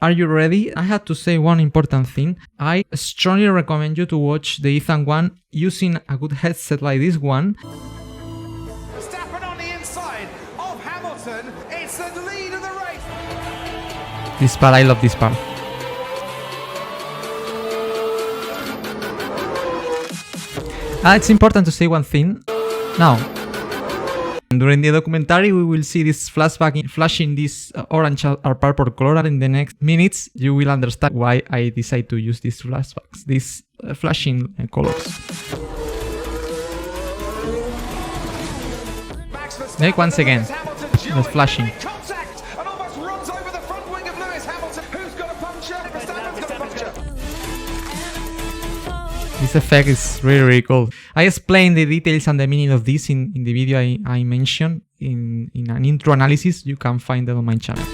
Are you ready? I had to say one important thing. I strongly recommend you to watch the Ethan one using a good headset like this one. Verstappen on the inside of Hamilton. It's the lead of the race. This part, I love this part. It's important to say one thing. Now, during the documentary, we will see this flashback flashing this orange or purple color, and in the next minutes, you will understand why I decided to use these flashbacks, these flashing colors. Make once again the flashing. This effect is really cool. I explained the details and the meaning of this in the video I mentioned in an intro analysis. You can find that on my channel.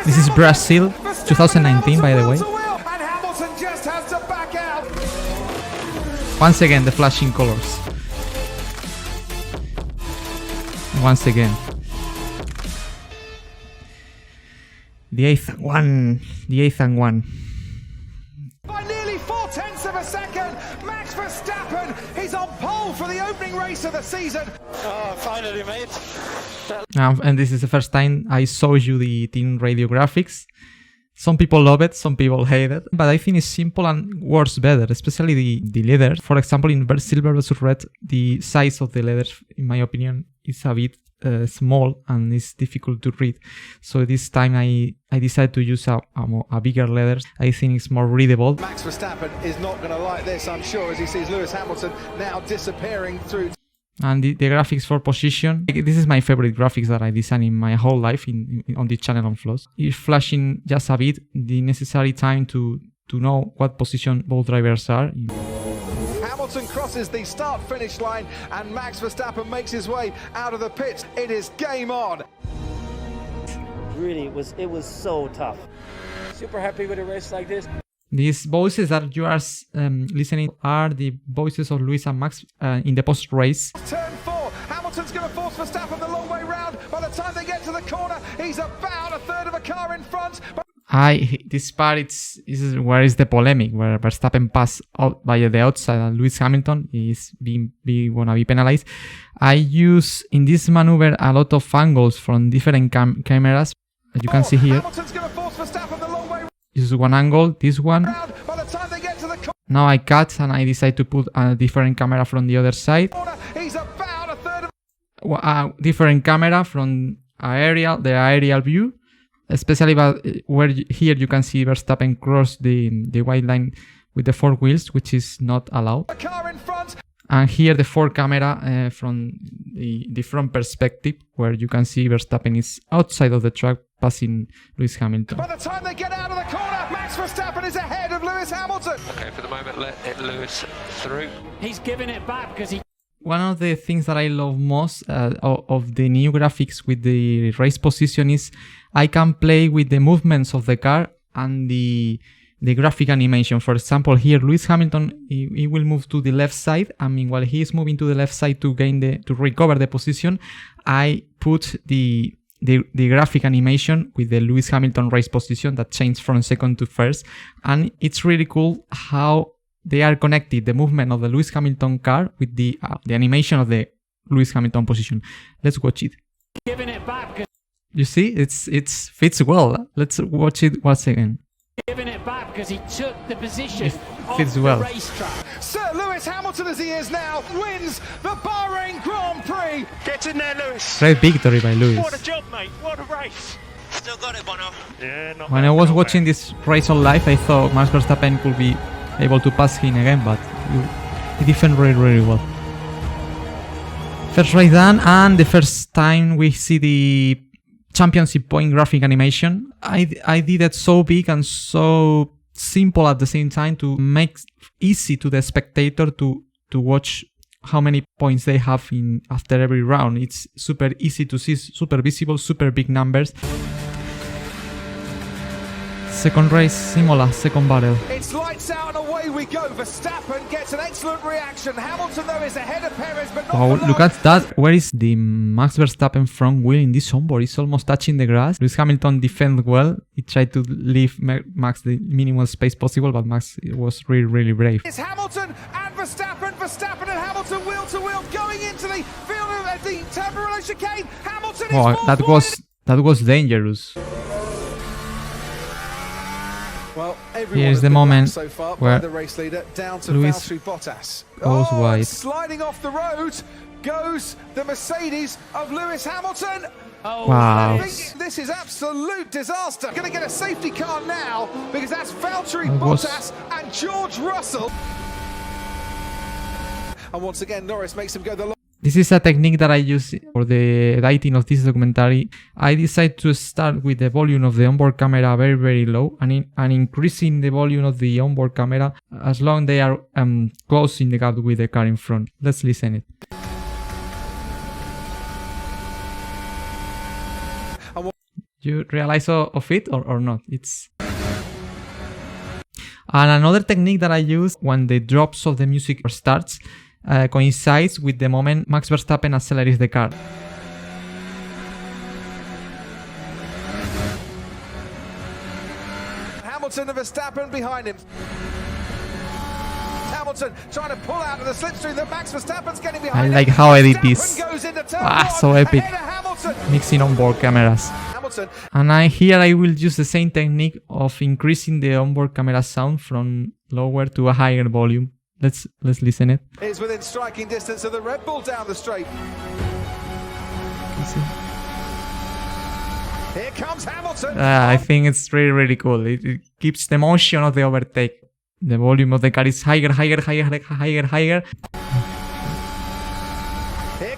This is Brazil 2019, by the way. Once again, the flashing colors. Once again. The eighth one. By nearly 0.4 of a second, Max Verstappen, he's on pole for the opening race of the season. Oh, finally, mate. And this is the first time I showed you the team radio graphics. Some people love it, some people hate it, but I think it's simple and works better, especially the leathers. For example, in silver versus red, the size of the leathers, in my opinion, is a bit small and it's difficult to read. So this time I decided to use a bigger letters. I think it's more readable. Max Verstappen is not going to like this, I'm sure, as he sees Lewis Hamilton now disappearing through. And the graphics for position. This is my favorite graphics that I designed in my whole life on the channel on FLoz. It's flashing just a bit the necessary time to know what position both drivers are. Hamilton crosses the start-finish line and Max Verstappen makes his way out of the pits. It is game on. Really, it was so tough. Super happy with a race like this. These voices that you are listening are the voices of Lewis and Max in the post-race. Turn 4, Hamilton's going to force Verstappen the long way round. By the time they get to the corner, he's about a third of a car in front. This part is where is the polemic, where Verstappen passed out by the outside and Lewis Hamilton is gonna be penalized. I use in this maneuver a lot of angles from different cameras. As you can see here. Hamilton's going to force Verstappen the long way. This is one angle, this one. By the time they get to the Now I cut and I decide to put a different camera from the other side. He's about a third of A different camera from the aerial view. Especially where here you can see Verstappen cross the white line with the 4 wheels, which is not allowed. the car in front. And here the 4 camera from the front perspective, where you can see Verstappen is outside of the track passing Lewis Hamilton. By the time they get out of the corner, Max Verstappen is ahead of Lewis Hamilton. Okay, for the moment, let Lewis through. He's giving it back because he... One of the things that I love most of the new graphics with the race position is I can play with the movements of the car and the graphic animation. For example, here Lewis Hamilton he will move to the left side, and meanwhile he is moving to the left side to recover the position. I put the graphic animation with the Lewis Hamilton race position that changed from second to first, and it's really cool how they are connected, the movement of the Lewis Hamilton car with the animation of the Lewis Hamilton position. Let's watch it. Giving it back. You see, it fits well. Let's watch it once again. Giving it back because he took the position fits off well. the racetrack. Sir Lewis Hamilton, as he is now, wins the Bahrain Grand Prix. Get in there, Lewis. Great victory by Lewis. What a job, mate. What a race. Still got it, Bono. Yeah, not When bad, I was not watching bad. this race on live, I thought Max Verstappen could be able to pass him again, but he defended really well. First race done, and the first time we see the championship point graphic animation. I did it so big and so simple at the same time to make easy to the spectator to watch how many points they have in after every round. It's super easy to see, super visible, super big numbers. Second race, Imola, second battle. It's lights out and away we go. Verstappen gets an excellent reaction. Hamilton, though, is ahead of Perez, but not Wow, for long. look at that. Where is the Max Verstappen front wheel in this onboard? It's almost touching the grass. Lewis Hamilton defended well. He tried to leave Max the minimal space possible, but Max was really, really brave. It's Hamilton and Verstappen. Verstappen and Hamilton wheel to wheel going into the field of the Tabarella chicane. Hamilton is Wow, fourth that was dangerous. Well, here's the moment so far where by the race leader down to Lewis Valtteri Bottas. goes wide. Sliding off the road goes the Mercedes of Lewis Hamilton. Wow. I think this is absolute disaster. Going to get a safety car now because that's Valtteri That was- Bottas and George Russell. And once again, Norris makes him go the long. This is a technique that I use for the editing of this documentary. I decide to start with the volume of the onboard camera very, very low and increasing the volume of the onboard camera as long as they are closing the gap with the car in front. Let's listen it. You realize of it or not? And another technique that I use when the drops of the music starts coincides with the moment Max Verstappen accelerates the car. Hamilton and Verstappen behind him. Hamilton trying to pull out of the slipstream that Max Verstappen's getting behind I him. like how I did this. Verstappen goes into turn So one, epic. ahead of Hamilton. Mixing onboard cameras. Hamilton And here I will use the same technique of increasing the onboard camera sound from lower to a higher volume. Let's listen it. is within striking distance of the Red Bull down the straight. You see? Here comes Hamilton. I think it's really, really cool. It keeps the motion of the overtake. The volume of the car is higher. Here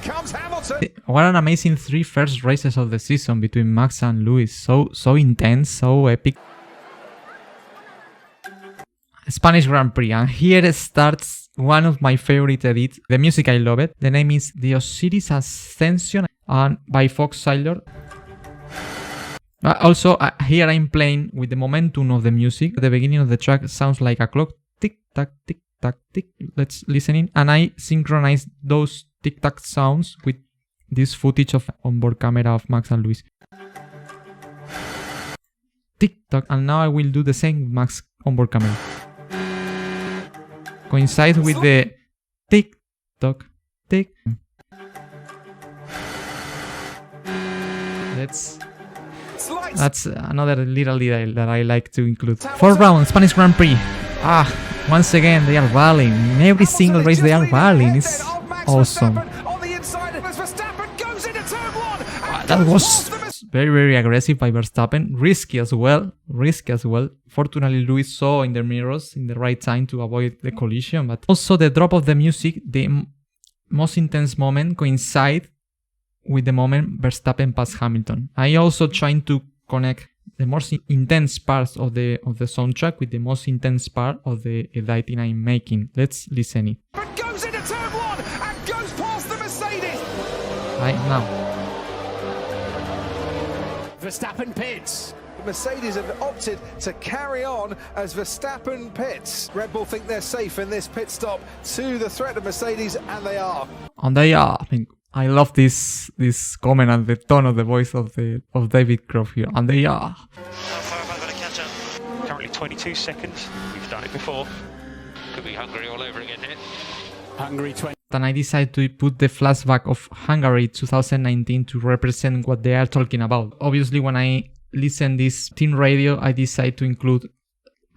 comes Hamilton. What an amazing 3 first races of the season between Max and Lewis. So intense, so epic. Spanish Grand Prix, and here starts one of my favorite edits. The music, I love it. The name is The Osiris Ascension and by Fox Sailor. Also, here I'm playing with the momentum of the music. The beginning of the track sounds like a clock. Tick tack, tick tack, tick. Let's listen in. And I synchronize those tick tack sounds with this footage of onboard camera of Max and Lewis. Tick tock. And now I will do the same with Max onboard camera. Coincides with the tick tock, tick. That's another little detail that I like to include. 4th round, Spanish Grand Prix. Once again they are battling. In every single race they are battling. It's awesome. That was very, very aggressive by Verstappen. Risky as well. Fortunately, Lewis saw in the mirrors in the right time to avoid the collision. But also the drop of the music, the most intense moment coincide with the moment Verstappen passed Hamilton. I also trying to connect the most intense parts of the soundtrack with the most intense part of the editing I'm making. Let's listen it. Goes into turn one and goes past the Mercedes. Right now. Verstappen pits. The Mercedes have opted to carry on as Verstappen pits. Red Bull think they're safe in this pit stop to the threat of Mercedes, and they are. And they are. I love this comment and the tone of the voice of David Croft here. And they are. How far have I got to catch up? Currently 22 seconds. We've done it before. Could be Hungary all over again here. Hungary 20. And I decided to put the flashback of Hungary 2019 to represent what they are talking about. Obviously, when I listen this team radio, I decide to include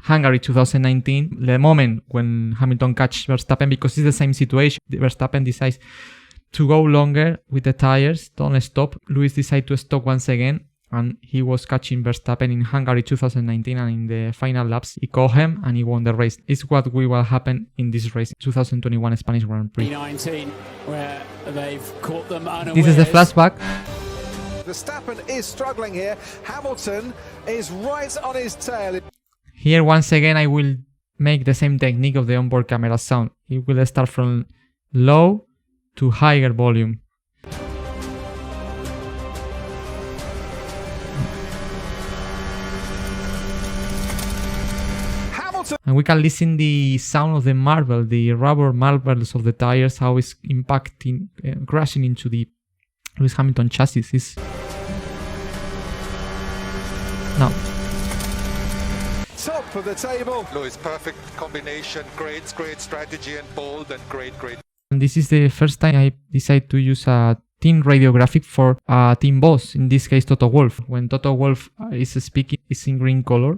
Hungary 2019, the moment when Hamilton catches Verstappen, because it's the same situation. Verstappen decides to go longer with the tires, don't stop. Lewis decided to stop once again, and he was catching Verstappen in Hungary 2019, and in the final laps he caught him and he won the race. It's what will happen in this race, 2021 Spanish Grand Prix. 2019, where they've caught them unawares. This is the flashback. Verstappen is struggling here. Hamilton is right on his tail. Here once again I will make the same technique of the onboard camera sound. It will start from low to higher volume. Hamilton. And we can listen the sound of the marble, the rubber marbles of the tires, how it's impacting, crashing into the Lewis Hamilton chassis. Now, Top of the table. Lewis, perfect combination, great strategy and bold and great. and this is the first time I decide to use a team radiographic for a team boss, in this case Toto Wolff. When Toto Wolff is speaking, it's in green color.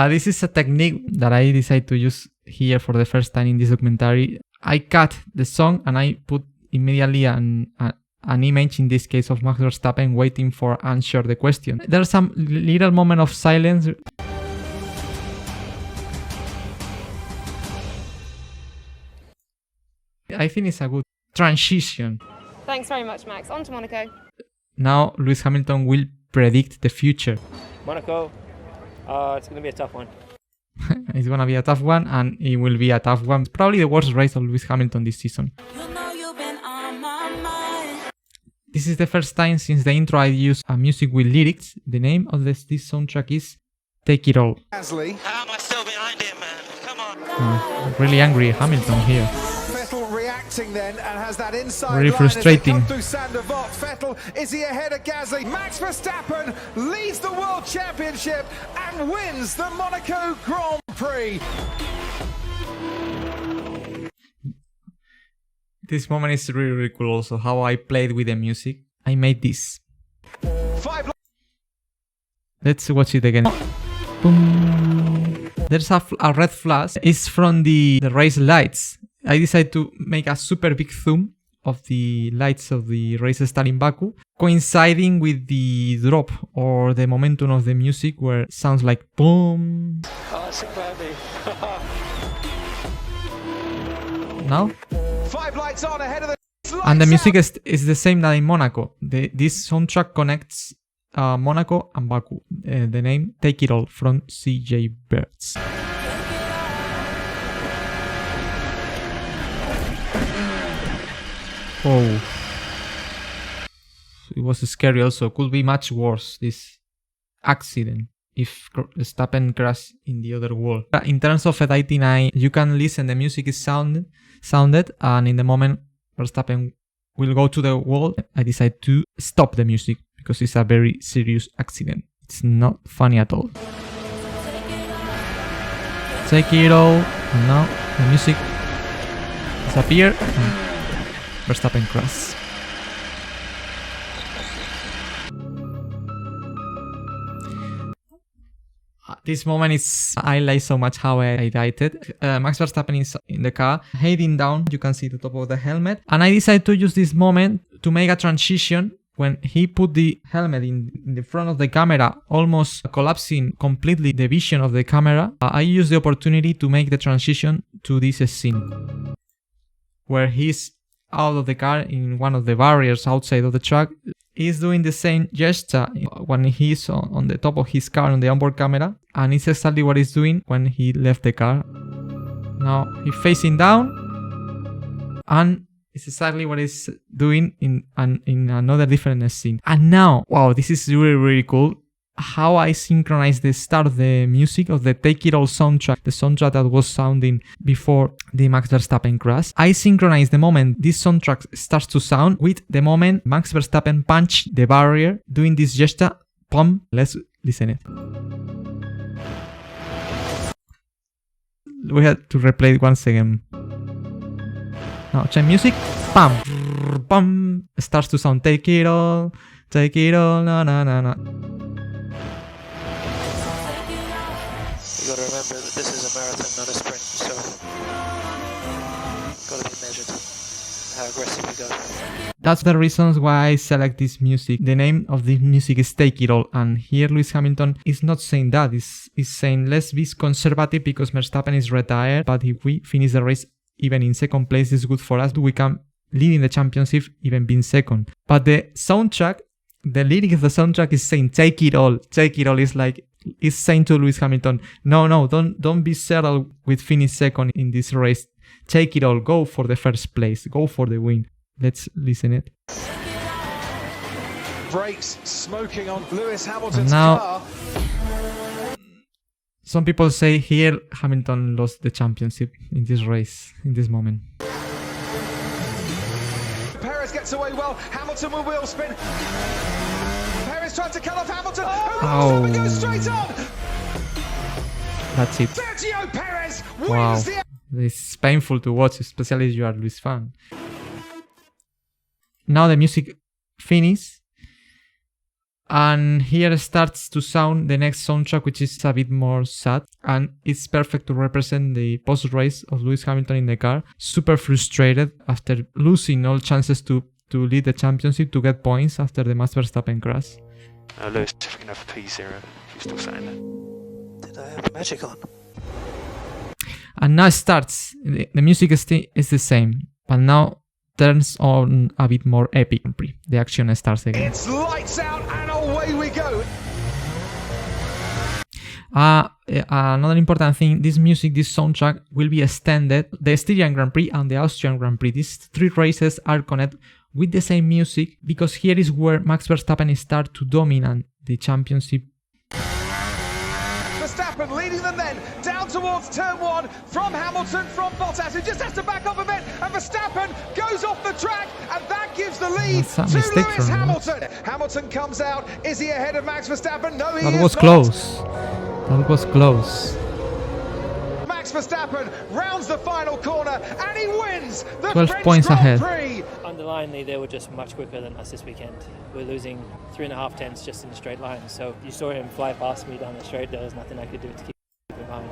This is a technique that I decided to use here for the first time in this documentary. I cut the song and I put immediately an image, in this case of Max Verstappen, waiting for answer the question. There's some little moment of silence. I think it's a good transition. Thanks very much, Max. On to Monaco. Now Lewis Hamilton will predict the future. Monaco, it's going to be a tough one. It's gonna be a tough one, and it will be a tough one. Probably the worst race of Lewis Hamilton this season. This is the first time since the intro I used a music with lyrics. The name of this soundtrack is Take It All. Gasly. How am I still behind him, man? Come on. Really angry Hamilton here. Vettel reacting then and has that inside Very line frustrating. as they come through Sander Vogt. Vettel, is he ahead of Gasly? Max Verstappen leads the World Championship and wins the Monaco Grand Prix. This moment is really cool also, how I played with the music. I made this. Let's watch it again. Boom. There's a red flash. It's from the race lights. I decided to make a super big zoom of the lights of the race start in Baku, coinciding with the drop or the momentum of the music, where it sounds like boom. Oh, superbly. Now? 5 lights on ahead of the... And the music is the same that in Monaco. This soundtrack connects Monaco and Baku. The name Take It All from CJ Birds. Oh. It was scary also. Could be much worse, this accident, if Verstappen crashed in the other wall. In terms of editing, you can listen, the music is sounded, and in the moment Verstappen will go to the wall, I decide to stop the music because it's a very serious accident. It's not funny at all. Take it all, and now the music disappears and Verstappen crashes. This moment is, I like so much how I edited. Max Verstappen is in the car, heading down, you can see the top of the helmet. And I decided to use this moment to make a transition when he put the helmet in the front of the camera, almost collapsing completely the vision of the camera. I used the opportunity to make the transition to this scene, where he's out of the car in one of the barriers outside of the track. He's doing the same gesture when he's on the top of his car on the onboard camera, and it's exactly what he's doing when he left the car. Now he's facing down, and it's exactly what he's doing in another different scene. And now, wow, this is really, really cool. How I synchronize the start of the music of the Take It All soundtrack, the soundtrack that was sounding before the Max Verstappen crash. I synchronize the moment this soundtrack starts to sound with the moment Max Verstappen punched the barrier, doing this gesture. Pum. Let's listen it. We had to replay it once again. Now change music. Pam. Pum. Starts to sound. Take it all. Take it all. Na na na na. You got to remember that this is a marathon, not a sprint, so got to be measured how aggressive we go. That's the reasons why I select this music. The name of this music is Take It All, and here Lewis Hamilton is not saying that. He's saying let's be conservative because Verstappen is retired, but if we finish the race even in second place, it's good for us. We can lead in the championship even being second. But the soundtrack, the lyric of the soundtrack is saying Take It All. Take It All is like, it's saying to Lewis Hamilton, no, don't be settled with finish second in this race. Take it all. Go for the first place. Go for the win. Let's listen it. brakes smoking on Lewis Hamilton's now, car. Some people say here Hamilton lost the championship in this race, in this moment. Perez gets away well. Hamilton will wheel spin. Perez trying to cut off Hamilton. Oh. Verstappen goes straight on. That's it. Sergio Perez wins Wow. the... It's painful to watch, especially if you are a Lewis fan. Now the music finishes. And here starts to sound the next soundtrack, which is a bit more sad. And it's perfect to represent the post-race of Lewis Hamilton in the car. Super frustrated after losing all chances to lead the championship, to get points after the Max Verstappen crash. Lewis, if we can have a P0, if you're still saying that. Did I have the magic on? And now it starts. The music is the same, but now turns on a bit more epic. The action starts again. It's lights out and away we go. Another important thing, this music, this soundtrack will be extended. The Styrian Grand Prix and the Austrian Grand Prix, these three races are connected with the same music, because here is where Max Verstappen starts to dominate the championship. Verstappen leading them then down towards turn one from Hamilton, from Bottas, who just has to back up a bit, and Verstappen goes off the track, and that gives the lead That's a to mistake Lewis from him. Hamilton. Hamilton comes out. Is he ahead of Max Verstappen? No, he That is was not. close. That was close. Max Verstappen rounds the final corner, and he wins the 12 French points Grand ahead. Prix. Underlyingly, they were just much quicker than us this weekend. We're losing 3.5 tenths just in a straight line. So you saw him fly past me down the straight. There was nothing I could do to keep him behind.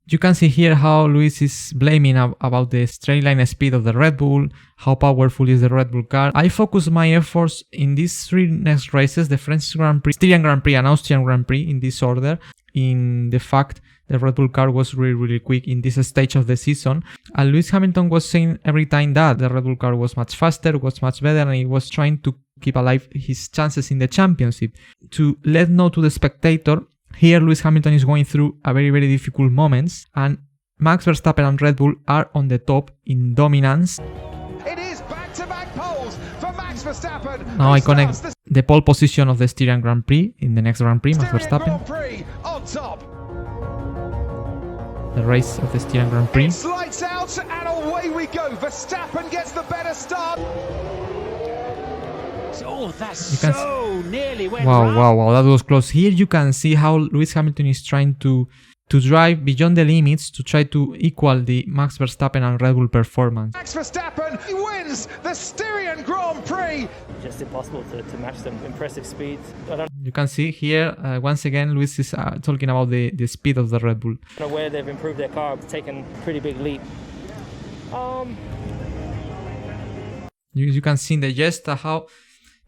You can see here how Lewis is blaming about the straight line speed of the Red Bull, how powerful is the Red Bull car. I focus my efforts in these three next races, the French Grand Prix, Styrian Grand Prix and Austrian Grand Prix, in this order, in the fact the Red Bull car was really quick in this stage of the season. And Lewis Hamilton was saying every time that the Red Bull car was much faster, was much better, and he was trying to keep alive his chances in the championship. To let know to the spectator, here Lewis Hamilton is going through a very difficult moments, and Max Verstappen and Red Bull are on the top in dominance. It is back-to-back poles for Max Verstappen. Now I who connect starts the pole position of the Styrian Grand Prix in the next Grand Prix, the Max Styrian Verstappen. Grand Prix on top. The race of the Styrian Grand Prix. It's lights out and away we go. Verstappen gets the better start. Oh, that's You can so nearly went Wow, that was close. Here you can see how Lewis Hamilton is trying to drive beyond the limits to try to equal the Max Verstappen and Red Bull performance. Max Verstappen, he wins the Styrian Grand Prix. Just impossible to match them. Impressive speed. You can see here, once again, Lewis is talking about the speed of the Red Bull. I don't know where they've improved their car, taken a pretty big leap. You can see in the gesture how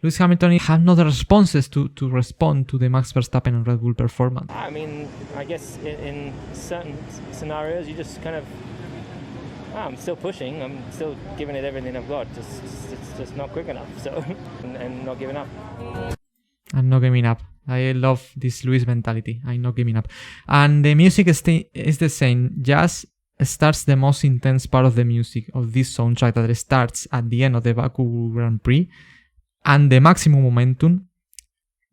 Lewis Hamilton has no responses to respond to the Max Verstappen and Red Bull performance. I mean, I guess in certain scenarios, you just kind of, I'm still pushing, I'm still giving it everything I've got, it's just not quick enough, so, and not giving up. I'm not giving up. I love this Lewis mentality. I'm not giving up. And the music is the same. Just starts the most intense part of the music of this soundtrack that starts at the end of the Baku Grand Prix. And the maximum momentum,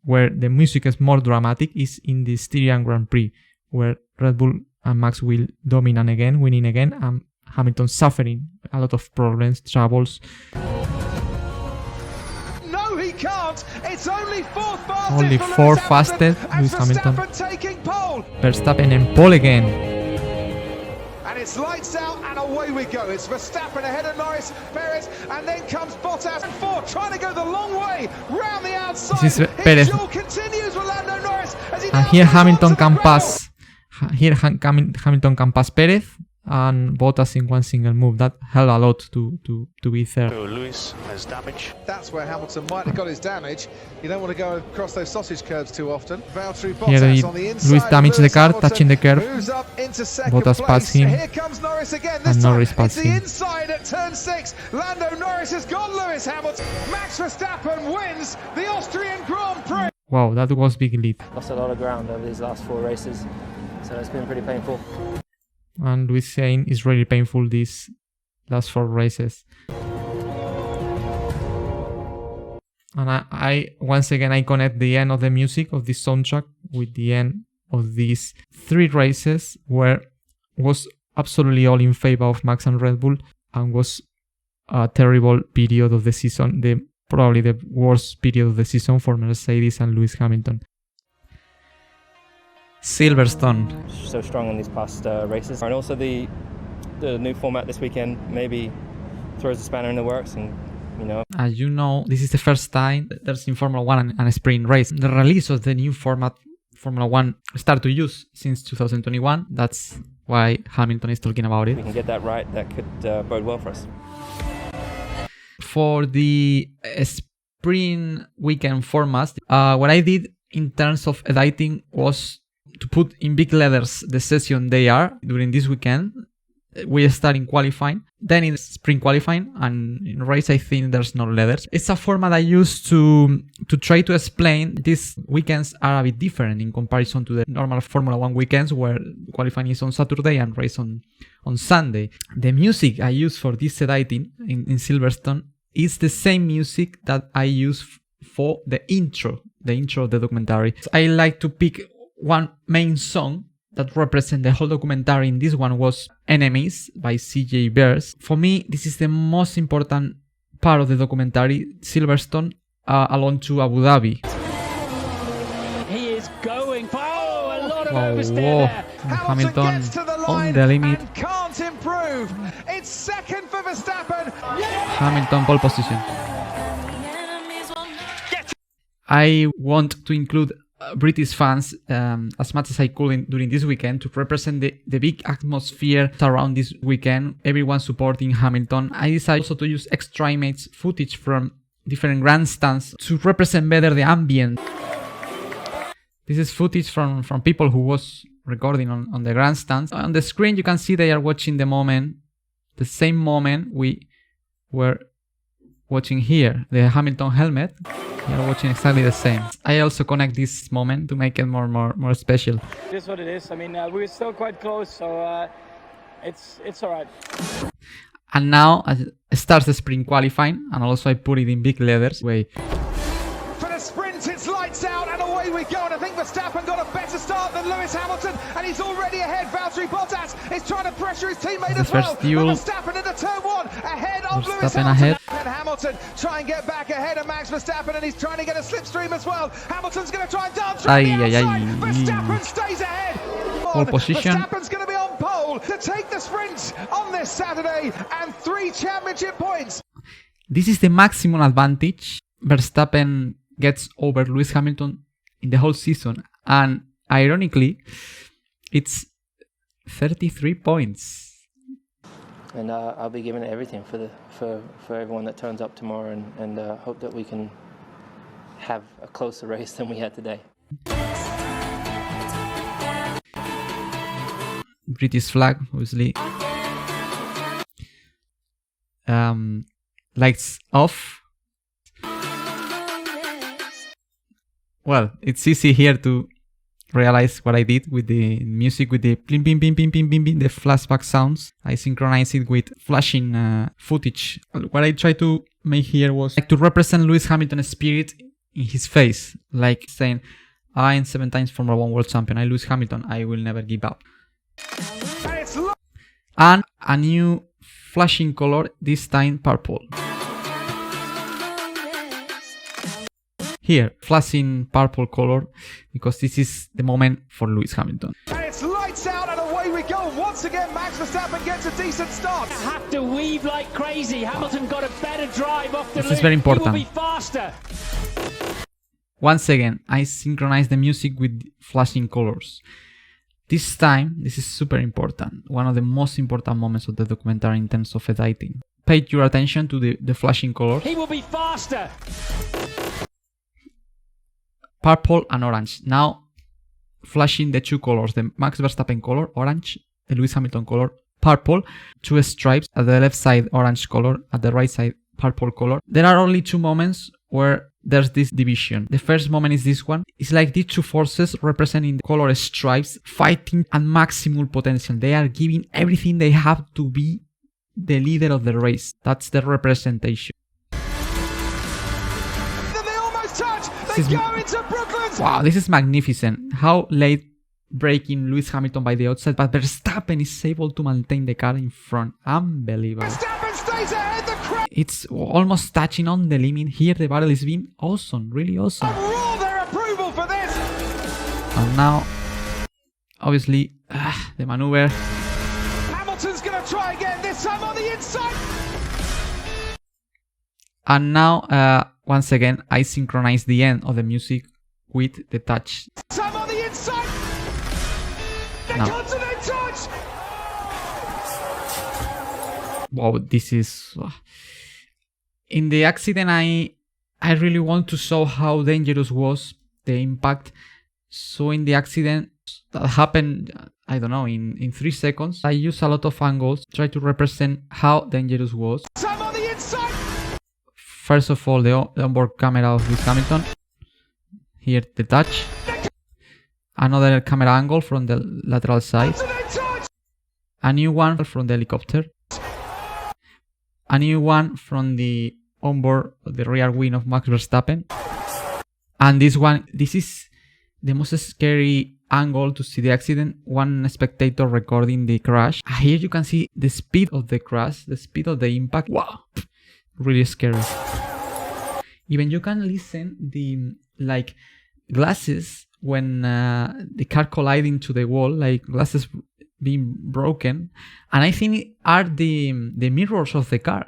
where the music is more dramatic, is in the Styrian Grand Prix, where Red Bull and Max will dominate again, winning again, and Hamilton suffering a lot of problems, troubles. No, he can't. It's only fourth fastest. Only for fourth Lewis fastest, and Lewis Hamilton. Verstappen taking pole. Verstappen in pole again. And it's lights out and away we go. It's Verstappen ahead of Norris, Perez, and then comes Bottas and Ford trying to go the long way round the outside. This is Perez. It continues with Lando Norris as he And now here goes Hamilton onto the can gravel. pass. Here Hamilton can pass Perez and Bottas in one single move. That helped a lot to be there. So Lewis has damage. That's where Hamilton might have got his damage. You don't want to go across those sausage curbs too often. Valtteri Here Bottas on the inside. Lewis damaged the car, Hamilton touching the curb. moves up into second Bottas place. passed him. Here comes Norris again. And This Norris time it's passed the him. inside at turn 6. Lando Norris has got Lewis Hamilton. Max Verstappen wins the Austrian Grand Prix. Wow, that was big lead. Lost a lot of ground over these last 4 races, so it's been pretty painful. And Lewis saying it's really painful these last 4 races. And I once again, I connect the end of the music of this soundtrack with the end of these 3 races where was absolutely all in favor of Max and Red Bull, and was a terrible period of the season, probably the worst period of the season for Mercedes and Lewis Hamilton. Silverstone. So strong on these past races, and also the new format this weekend maybe throws a spanner in the works. And as you know, this is the first time there's in Formula 1 and a sprint race. The release of the new format Formula 1 started to use since 2021. That's why Hamilton is talking about it. If we can get that right, that could bode well for us. For the sprint weekend format, what I did in terms of editing was to put in big letters the session they are during this weekend. We start in qualifying, then in sprint qualifying, and in race I think there's no letters. It's a format I use to try to explain these weekends are a bit different in comparison to the normal Formula 1 weekends where qualifying is on Saturday and race on Sunday. The music I use for this editing in Silverstone is the same music that I use for the intro of the documentary. I like to pick one main song that represent the whole documentary. In this one was Enemies by CJ Bears. For me, this is the most important part of the documentary, Silverstone, along to Abu Dhabi. He is going for a lot of oversteer there. Hamilton gets to the line on the limit. and can't improve. It's second for Verstappen. Hamilton pole position. I want to include British fans as much as I could during this weekend to represent the big atmosphere around this weekend, everyone supporting Hamilton. I decided also to use extra image footage from different grandstands to represent better the ambient. This is footage from people who was recording on the grandstands. On the screen you can see they are watching the same moment we were watching here, the Hamilton helmet. They are watching exactly the same. I also connect this moment to make it more special. It is what it is. I mean, we were still quite close, so it's all right. And now it starts the sprint qualifying, and also I put it in big letters. Wait. For the sprint, it's lights out and away we go. And I think Verstappen got a better start than Lewis Hamilton, and he's already ahead. Valtteri Bottas is trying to pressure his teammate as well. But Verstappen into turn 1 ahead of Lewis Hamilton. And Hamilton try and get back ahead of Max Verstappen, and he's trying to get a slipstream as well. Hamilton's going to try and dance from the outside. Verstappen stays ahead. Pole position. Verstappen's going to be on pole to take the sprint on this Saturday and 3 championship points. This is the maximum advantage Verstappen gets over Lewis Hamilton in the whole season, and ironically it's 33 points. And I'll be giving it everything for everyone that turns up tomorrow, and hope that we can have a closer race than we had today. British flag, obviously. Lights off. Well, it's easy here to realize what I did with the music, with the blim blim blim blim blim blim, the flashback sounds. I synchronized it with flashing footage. What I tried to make here was like to represent Lewis Hamilton's spirit in his face, like saying, I am 7 times Formula 1 world champion, I Lewis Hamilton, I will never give up. And a new flashing color, this time purple. Here, flashing purple color, because this is the moment for Lewis Hamilton. And it's lights out and away we go. Once again, Max Verstappen gets a decent start. Have to weave like crazy. Hamilton got a better drive off the This is very important. He will be faster. Once again, I synchronize the music with flashing colors. This time, this is super important. One of the most important moments of the documentary in terms of editing. Pay your attention to the flashing colors. He will be faster. Purple and orange. Now flashing the 2 colors, the Max Verstappen color, orange, the Lewis Hamilton color, purple, 2 stripes, at the left side orange color, at the right side purple color. There are only 2 moments where there's this division. The first moment is this one. It's like these 2 forces representing the color stripes fighting at maximum potential. They are giving everything they have to be the leader of the race. That's the representation. Wow, this is magnificent. How late breaking Lewis Hamilton by the outside, but Verstappen is able to maintain the car in front. Unbelievable. It's almost touching on the limit. Here the battle is being awesome, really awesome. And now, obviously, the maneuver. Hamilton's going to try again, this time on the inside. And now, once again, I synchronize the end of the music with the touch. Time on the inside. The continent touch. Wow, this is... In the accident, I really want to show how dangerous was the impact. So in the accident that happened, I don't know, in 3 seconds, I use a lot of angles, try to represent how dangerous was. Time on the inside. First of all, the onboard camera of Lewis Hamilton. Here, the touch. Another camera angle from the lateral side. A new one from the helicopter. A new one from the onboard, the rear wing of Max Verstappen. And this one, this is the most scary angle to see the accident. One spectator recording the crash. Here you can see the speed of the crash, the speed of the impact. Wow, really scary. Even you can listen the glasses when the car colliding to the wall, like glasses being broken, and I think are the mirrors of the car.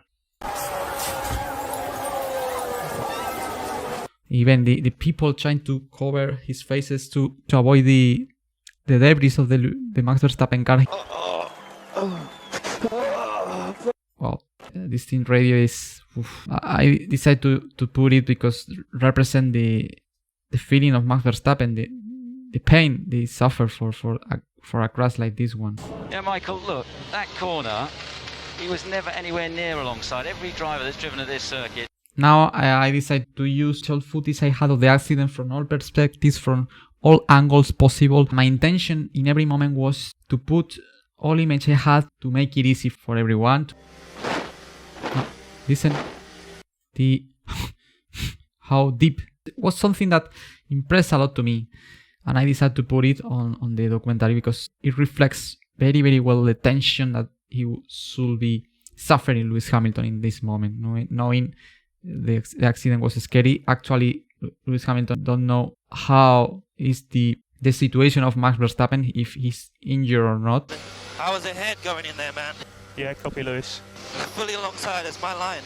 Even the people trying to cover his faces to avoid the debris of the Max Verstappen car. Well, this team radio is... I decided to put it because represent the feeling of Max Verstappen, the pain they suffer for a crash like this one. Yeah, Michael, look, that corner, he was never anywhere near alongside every driver that's driven at this circuit. Now I decided to use short footage I had of the accident from all perspectives, from all angles possible. My intention in every moment was to put all image I had to make it easy for everyone. Listen, how deep. It was something that impressed a lot to me, and I decided to put it on the documentary because it reflects very, very well the tension that he should be suffering, Lewis Hamilton, in this moment, knowing the accident was scary. Actually, Lewis Hamilton don't know how is the situation of Max Verstappen, if he's injured or not. I was ahead going in there, man. Yeah, copy, Lewis. Fully alongside, it's my line.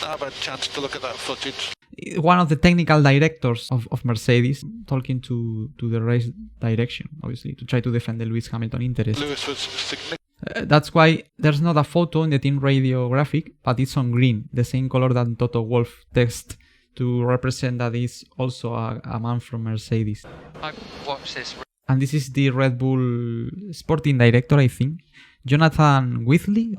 I've had a chance to look at that footage. One of the technical directors of Mercedes talking to the race direction, obviously, to try to defend the Lewis Hamilton interest. Lewis was significant. That's why there's not a photo in the team radio graphic, but it's on green, the same color that Toto Wolff text to represent that he's also a man from Mercedes. I watched this. And this is the Red Bull sporting director, I think. Jonathan Whitley,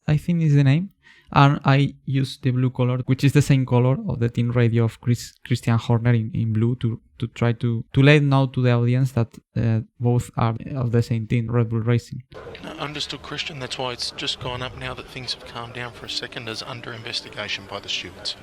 I think is the name. And I used the blue color, which is the same color of the team radio of Christian Horner in blue, to try to let know to the audience that both are of the same team, Red Bull Racing. Understood, Christian. That's why it's just gone up now that things have calmed down for a second, as under investigation by the stewards.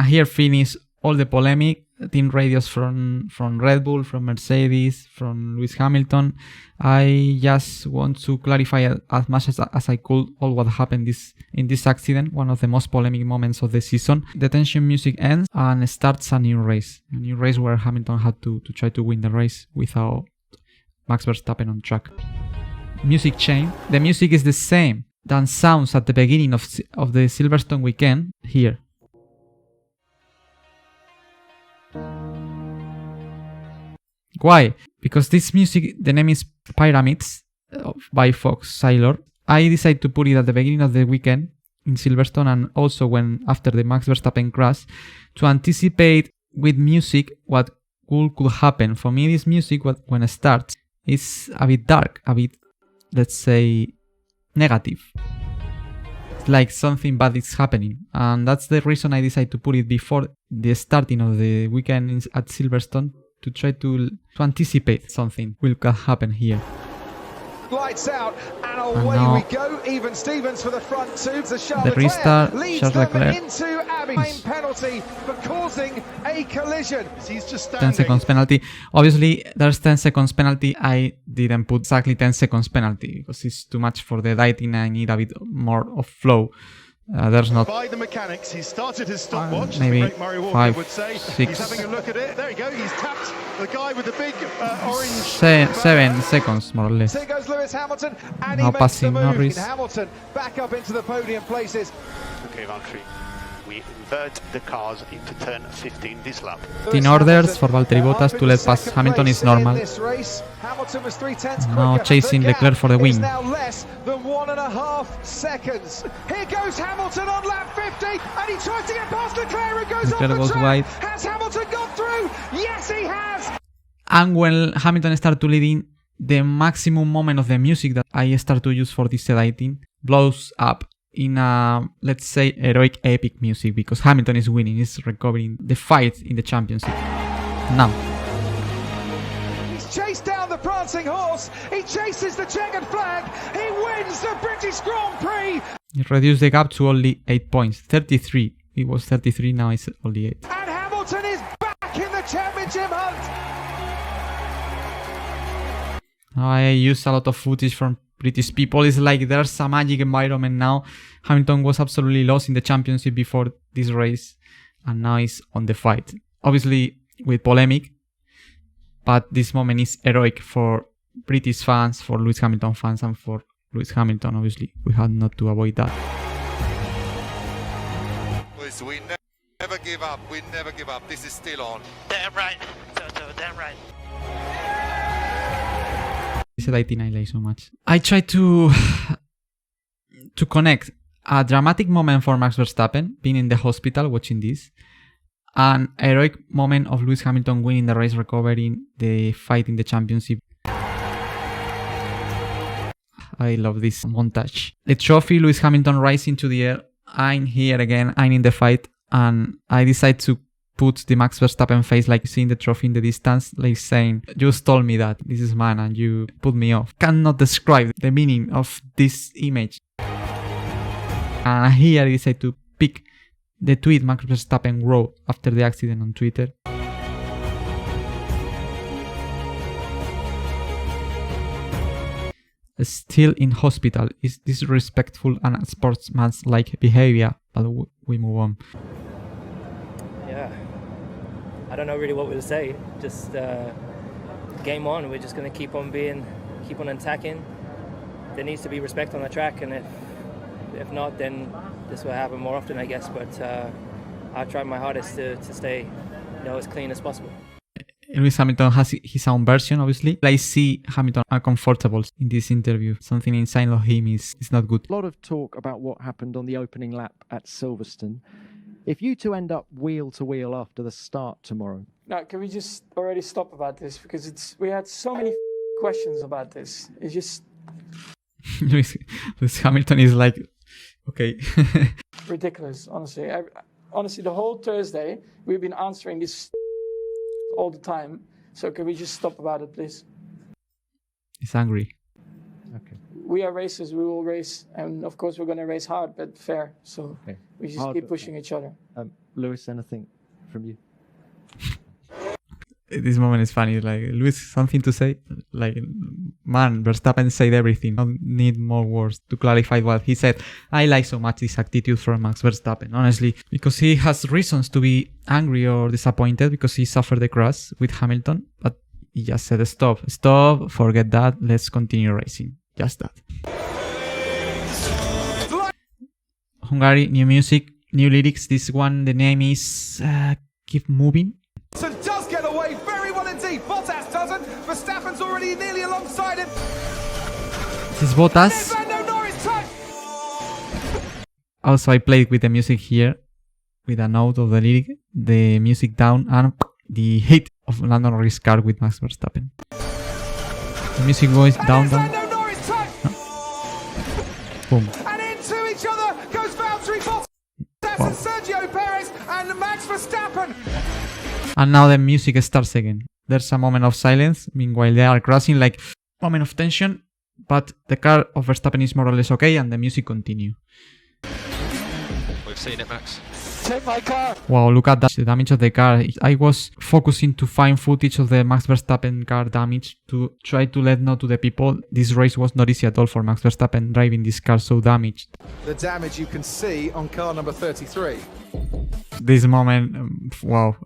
Here finish all the polemic. Team radios from Red Bull, from Mercedes, from Lewis Hamilton. I just want to clarify as much as I could all what happened in this accident, one of the most polemic moments of the season. The tension music ends and starts a new race where Hamilton had to try to win the race without Max Verstappen on track. Music change. The music is the same than sounds at the beginning of the Silverstone weekend here. Why? Because this music, the name is Pyramids by Fox Sailor. I decided to put it at the beginning of the weekend in Silverstone, and also after the Max Verstappen crash, to anticipate with music what could happen. For me, this music, when it starts, is a bit dark, a bit, let's say, negative. It's like something bad is happening, and that's the reason I decided to put it before the starting of the weekend at Silverstone, to try to anticipate something will happen here. Lights out, and away we go. Even Stevens for the front two. The restart, Charles Leclerc. Into Abbey. Penalty for causing a collision. He's just standing. 10 seconds penalty. Obviously, there's 10 seconds penalty. I didn't put exactly 10 seconds penalty because it's too much for the dieting. I need a bit more of flow. There's not. By the mechanics, he started his stopwatch. Maybe the great Murray Walker 5, would say. 6. He's having a look at it. There you go. He's tapped the guy with the big orange. 7 seconds more or less. Here goes Lewis Hamilton, and Now he makes passing the move. Norris. Hamilton back up into the podium places. Okay, Valtteri, we invert the cars into turn 15 this lap. In orders for Valtteri Bottas to let pass Hamilton is normal. Hamilton was 3/10 Now quicker. chasing Leclerc for the win. Now less than 1.5 seconds. Here goes Hamilton on lap 50, and he tries to get past Leclerc and goes Leclerc off goes the track. wide. Has Hamilton gone through? Yes, he has. And when Hamilton started to leading, the maximum moment of the music that I start to use for this editing blows up in a, let's say, heroic epic music, because Hamilton is winning, he's recovering the fight in the championship. Now. He's chased down the prancing horse, he chases the checkered flag, he wins the British Grand Prix! He reduced the gap to only 8 points, 33. It was 33, now it's only 8. And Hamilton is back in the championship hunt! I use a lot of footage from British people. It's like there's a magic environment now. Hamilton was absolutely lost in the championship before this race, and now he's on the fight. Obviously with polemic, but this moment is heroic for British fans, for Lewis Hamilton fans, and for Lewis Hamilton. Obviously, we had not to avoid that. Lewis, we never give up. We never give up. This is still on. Damn right, Toto, damn right. This editing I like so much. I try to connect a dramatic moment for Max Verstappen being in the hospital watching this, an heroic moment of Lewis Hamilton winning the race, recovering the fight in the championship. I love this montage. The trophy, Lewis Hamilton rising to the air. I'm here again, I'm in the fight, and I decide to put the Max Verstappen face, like seeing the trophy in the distance, like saying, you stole me that, this is mine and you put me off. Cannot describe the meaning of this image. And here I decide to pick the tweet Max Verstappen wrote after the accident on Twitter. Still in hospital is disrespectful and sportsmanlike behavior, but we move on. Yeah, I don't know really what to say. Just game on. We're just going to keep on attacking. There needs to be respect on the track, and if not, then this will happen more often, I guess. But I'll try my hardest to stay, as clean as possible. Lewis Hamilton has his own version, obviously. I see Hamilton uncomfortable in this interview. Something inside of him is not good. A lot of talk about what happened on the opening lap at Silverstone. If you two end up wheel to wheel after the start tomorrow. No, can we just already stop about this? Because we had so many questions about this. It's just... Lewis Hamilton is like, okay. ridiculous, honestly. Honestly, the whole Thursday, we've been answering this all the time. So can we just stop about it, please? He's angry. Okay. We are racers, we will race. And of course, we're going to race hard, but fair. So okay. We just keep pushing each other. Lewis, anything from you? This moment is funny. Like, Lewis, something to say? Like, man, Verstappen said everything. I don't need more words to clarify what he said. I like so much this attitude from Max Verstappen, honestly, because he has reasons to be angry or disappointed because he suffered the crash with Hamilton, but he just said, stop, forget that, let's continue racing. Just that. Hungary, new music, new lyrics. This one, the name is Keep Moving. Does get away very well indeed. Bottas doesn't. Verstappen's already nearly alongside him. This is Bottas. Also, I played with the music here, with a note of the lyric, the music down, and the hit of Lando Norris' car with Max Verstappen. The music goes down. No. Boom. And into each other goes Valtteri Bottas and Sergio Perez and Max Verstappen. And now the music starts again. There's a moment of silence. Meanwhile, they are crashing, like moment of tension. but the car of Verstappen is more or less okay, and the music continue. We've seen it, Max. Take my car. Wow, look at that, the damage of the car. I was focusing to find footage of the Max Verstappen car damage to try to let know to the people this race was not easy at all for Max Verstappen driving this car so damaged. The damage you can see on car number 33. This moment, wow,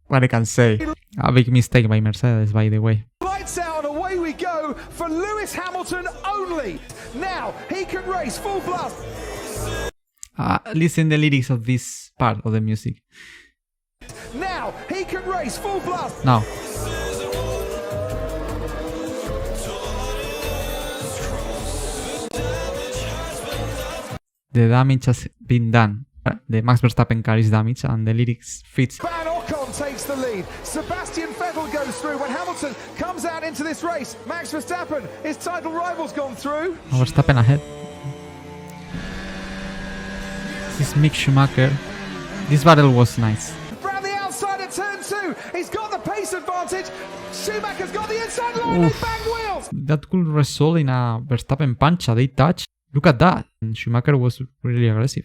what I can say. A big mistake by Mercedes, by the way. Lights out, away we go for Lewis Hamilton only. Now he can race full blast. Listen the lyrics of this part of the music. Now he can race full blast. Now. The damage has been done. The Max Verstappen car is damaged and the lyrics fits. Van Ocon takes the lead. Sebastian Vettel goes through when Hamilton comes out into this race. Max Verstappen, his title rival's gone through. Verstappen ahead. This is Mick Schumacher. This battle was nice. Round the outside at turn 2. He's got the pace advantage. Schumacher's got the inside line. They bang wheels. That could result in a Verstappen punch, a dead touch. Look at that. And Schumacher was really aggressive.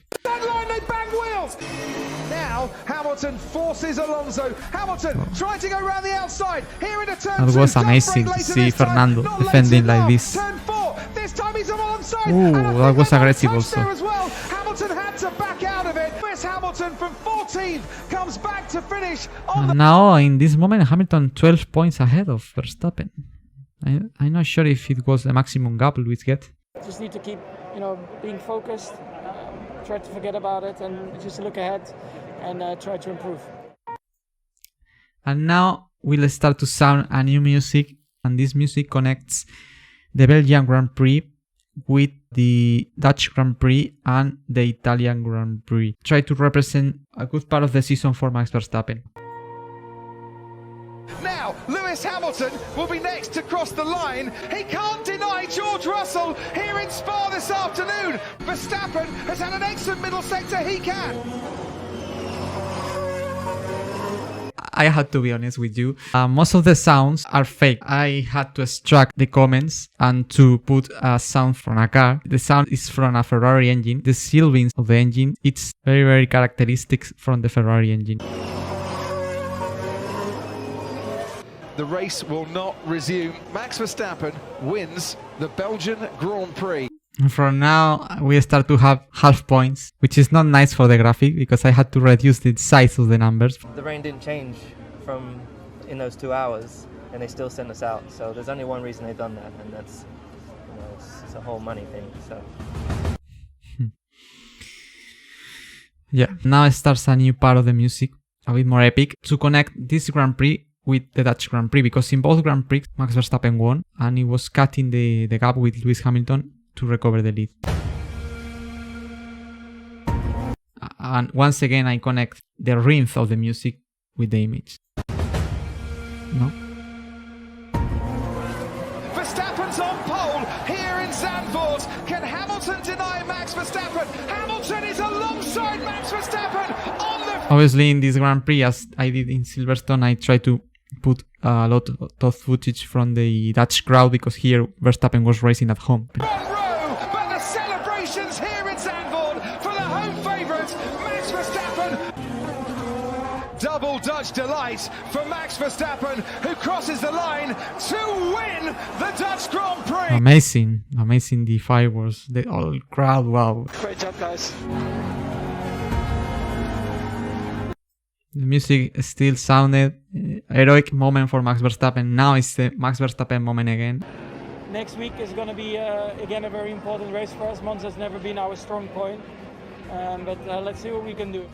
Hamilton forces Alonso. Hamilton trying to go around the outside. Here into turn 2. That was amazing to see Fernando defending like this. Turn 4. This time he's alongside. Ooh, that was aggressive also. As well. Hamilton had to back out of it. Lewis Hamilton from 14th comes back to finish on and now in this moment Hamilton 12 points ahead of Verstappen. I'm not sure if it was the maximum gap Lewis get. Just need to keep, being focused. Try to forget about it and just look ahead and try to improve. And now we'll start to sound a new music, and this music connects the Belgian Grand Prix with the Dutch Grand Prix and the Italian Grand Prix. Try to represent a good part of the season for Max Verstappen. Now, Lewis Hamilton will be next to cross the line. He can't deny George Russell here in Spa this afternoon. Verstappen has had an excellent middle sector. He can. I had to be honest with you. Most of the sounds are fake. I had to extract the comments and to put a sound from a car. The sound is from a Ferrari engine. The silvings of the engine, it's very, very characteristic from the Ferrari engine. The race will not resume. Max Verstappen wins the Belgian Grand Prix. From now, we start to have half points, which is not nice for the graphic because I had to reduce the size of the numbers. The rain didn't change from in those 2 hours, and they still sent us out. So there's only one reason they've done that, and that's it's a whole money thing. So. Yeah, now it starts a new part of the music, a bit more epic, to connect this Grand Prix with the Dutch Grand Prix, because in both Grand Prix, Max Verstappen won, and he was cutting the gap with Lewis Hamilton to recover the lead. And once again I connect the rhythm of the music with the image. No? Verstappen's on pole here in Zandvoort. Can Hamilton deny Max Verstappen? Hamilton is alongside Max Verstappen on the... Obviously in this Grand Prix, as I did in Silverstone, I tried to put a lot of footage from the Dutch crowd because here Verstappen was racing at home. Double Dutch delight for Max Verstappen, who crosses the line to win the Dutch Grand Prix. Amazing the fireworks, the whole crowd, wow. Great job, guys. The music still sounded heroic moment for Max Verstappen. Now it's the Max Verstappen moment again. Next week is going to be again a very important race for us. Monza's never been our strong point, but let's see what we can do.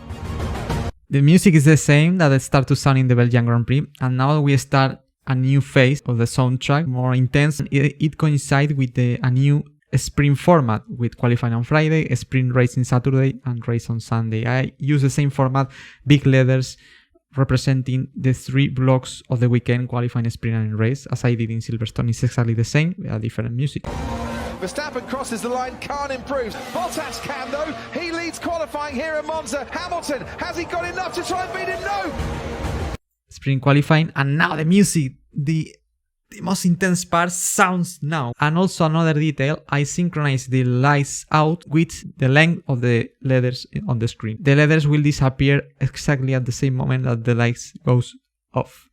The music is the same that it started to sound in the Belgian Grand Prix, and now we start a new phase of the soundtrack, more intense. It coincides with a new sprint format, with qualifying on Friday, sprint racing Saturday, and race on Sunday. I use the same format, big letters representing the 3 blocks of the weekend, qualifying, sprint, and race, as I did in Silverstone. It's exactly the same, different music. Verstappen crosses the line, can't improve. Bottas can though, he leads qualifying here at Monza. Hamilton, has he got enough to try and beat him? No! Sprint qualifying, and now the music, the The most intense part sounds now. And also another detail, I synchronize the lights out with the length of the letters on the screen. The letters will disappear exactly at the same moment that the lights goes off.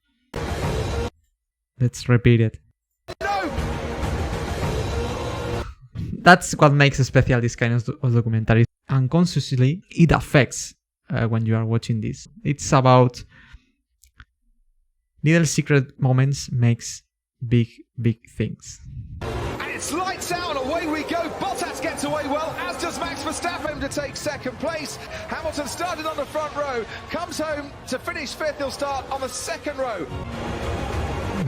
Let's repeat it. No! That's what makes special this kind of documentaries. Unconsciously, it affects when you are watching this. It's about little secret moments makes big things. And it's lights out and away we go. Bottas gets away well, as does Max Verstappen to take second place. Hamilton started on the front row, comes home to finish fifth. He'll start on the second row.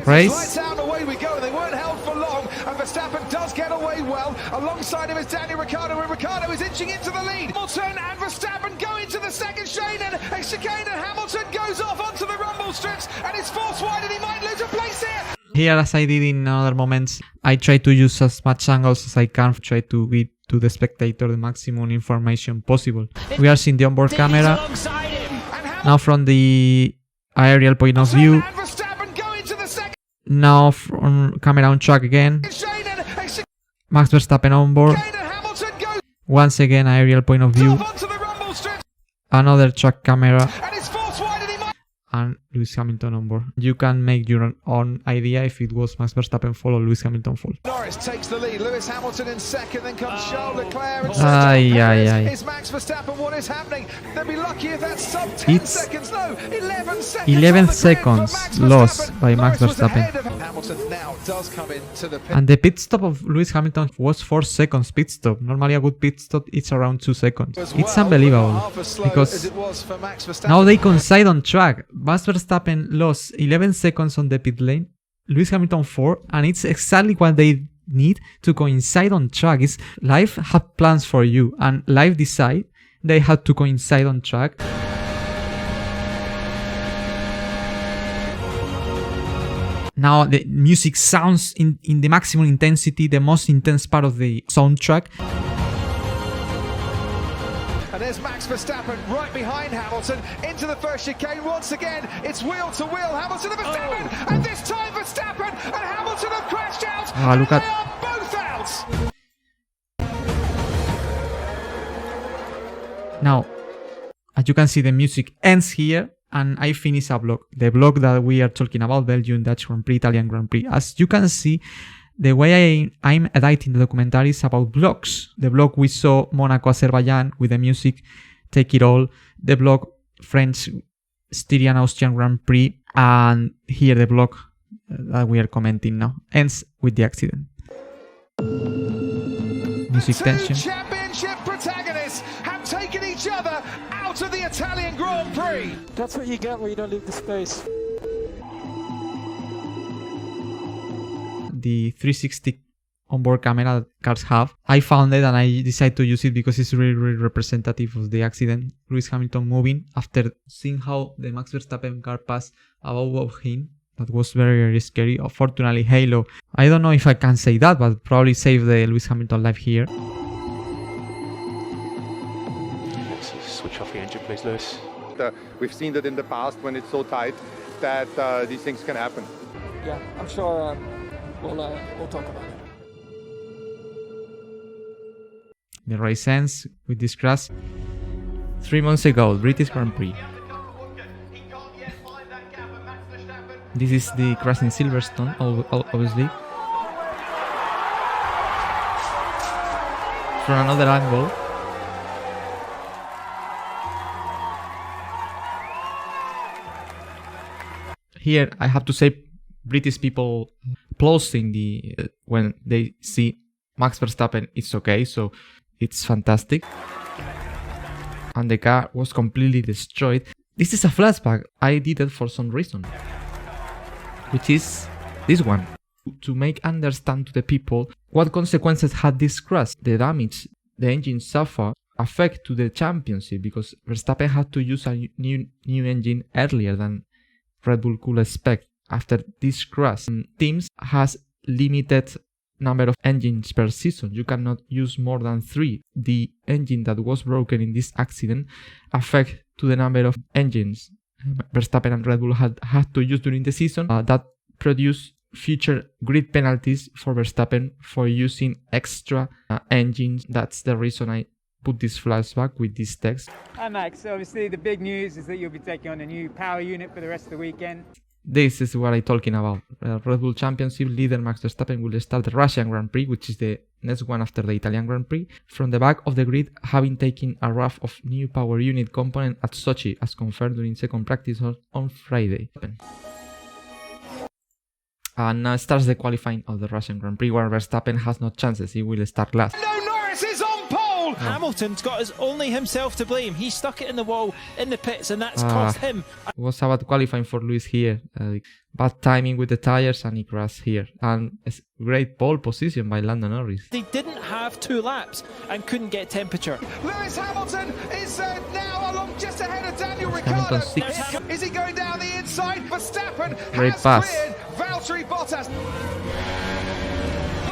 Race. Lights out and away we go. They weren't held for long, and Verstappen does get away well. Alongside him is Daniel Ricciardo, and Ricciardo is inching into the lead. Hamilton and Verstappen go into the second chicane, and Hamilton goes off onto the rumble strips, and it's forced wide, and he might lose a place here. Here, as I did in other moments, I try to use as much angles as I can, try to give to the spectator the maximum information possible. We are seeing the onboard camera. Now from the aerial point of view. Now from camera on track again. Max Verstappen on board. Once again aerial point of view. Another track camera. And Lewis Hamilton on board. You can make your own idea if it was Max Verstappen fault or Lewis Hamilton fault. Norris takes the lead. Lewis Hamilton in second, then comes Charles Leclerc and is Max Verstappen. What is happening? They'll be lucky if that's sub 10 seconds. No, 11 seconds. 11 seconds lost by Max Verstappen. Hamilton now does come into the pit. And the pit stop of Lewis Hamilton was 4 seconds pit stop. Normally a good pit stop is around 2 seconds. It's unbelievable because now they coincide on track. Max Verstappen lost 11 seconds on the pit lane, Lewis Hamilton 4, and it's exactly what they need to coincide on track. Is life had plans for you, and life decide they had to coincide on track. Now the music sounds in the maximum intensity, the most intense part of the soundtrack. And there's Max Verstappen right behind Hamilton into the first chicane. Once again, it's wheel to wheel. Hamilton and Verstappen, and this time Verstappen and Hamilton have crashed out. And look at they are both out. Now, as you can see, the music ends here, and I finish a vlog. The vlog that we are talking about, Belgium, Dutch Grand Prix, Italian Grand Prix. As you can see, the way I'm editing the documentary is about vlogs. The vlog we saw Monaco, Azerbaijan with the music, Take It All. The vlog French, Styrian, Austrian Grand Prix. And here the vlog that we are commenting now ends with the accident. Music tension. Two championship protagonists have taken each other out of the Italian Grand Prix. That's what you get when you don't leave the space. The 360 onboard camera that cars have. I found it and I decided to use it because it's really representative of the accident. Lewis Hamilton moving after seeing how the Max Verstappen car passed above him. That was very scary. Fortunately, Halo, I don't know if I can say that, but probably saved the Lewis Hamilton life here. Switch off the engine, please, Lewis. We've seen that in the past when it's so tight that these things can happen. Yeah, I'm sure we'll talk about it. The race ends with this crash. 3 months ago, British Grand Prix. This is the crash in Silverstone, obviously. From another angle. Here, I have to say, British people applauding when they see Max Verstappen. It's okay, so it's fantastic. And the car was completely destroyed. This is a flashback. I did it for some reason, which is this one. To make understand to the people what consequences had this crash. The damage the engine suffered affect to the championship because Verstappen had to use a new engine earlier than Red Bull could expect. After this crash, teams has limited number of engines per season. You cannot use more than 3. The engine that was broken in this accident affect to the number of engines Verstappen and Red Bull had to use during the season. That produced future grid penalties for Verstappen for using extra engines. That's the reason I put this flashback with this text. Hi Max, obviously the big news is that you'll be taking on a new power unit for the rest of the weekend. This is what I'm talking about. Red Bull Championship leader Max Verstappen will start the Russian Grand Prix, which is the next one after the Italian Grand Prix, from the back of the grid, having taken a RAF of new power unit component at Sochi, as confirmed during second practice on Friday. And now starts the qualifying of the Russian Grand Prix, where Verstappen has no chances. He will start last. Norris is on pole! Hamilton's got only himself to blame. He stuck it in the wall in the pits, and that's cost him. It was about qualifying for Lewis here. Bad timing with the tires, and he crashed here. And it's great pole position by Lando Norris. They didn't have 2 laps and couldn't get temperature. Lewis Hamilton is now along just ahead of Daniel Ricciardo. Is he going down the inside? Verstappen has cleared Valtteri Bottas.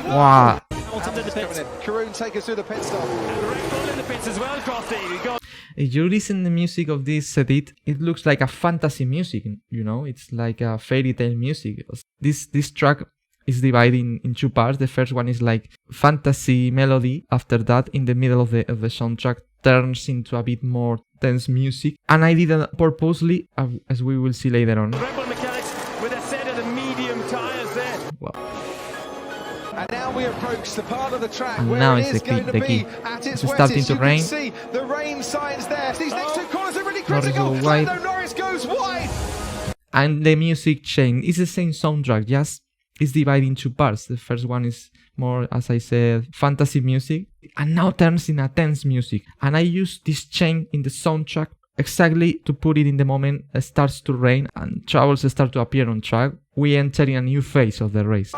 Wow. Karun, take us through the pit stop. In the pits as well, Crofty. If you listen to the music of this edit, it looks like a fantasy music, you know, it's like a fairy tale music. This track is divided in 2 parts. The first one is like fantasy melody. After that, in the middle of the soundtrack, turns into a bit more tense music. And I did it purposely, as we will see later on. Red Bull mechanics with a set of the medium tyres there. Well. And now we approach the part of the track and where now it it's is going to be at its it's starting wettest. to rain. You can see the rain signs there. These next 2 corners are really Norris critical. goes wide. Lando Norris goes wide. And the music change. It's the same soundtrack, just it's divided in 2 parts. The first one is more, as I said, fantasy music, and now turns in a tense music. And I use this change in the soundtrack exactly to put it in the moment it starts to rain and troubles start to appear on track. We enter in a new phase of the race.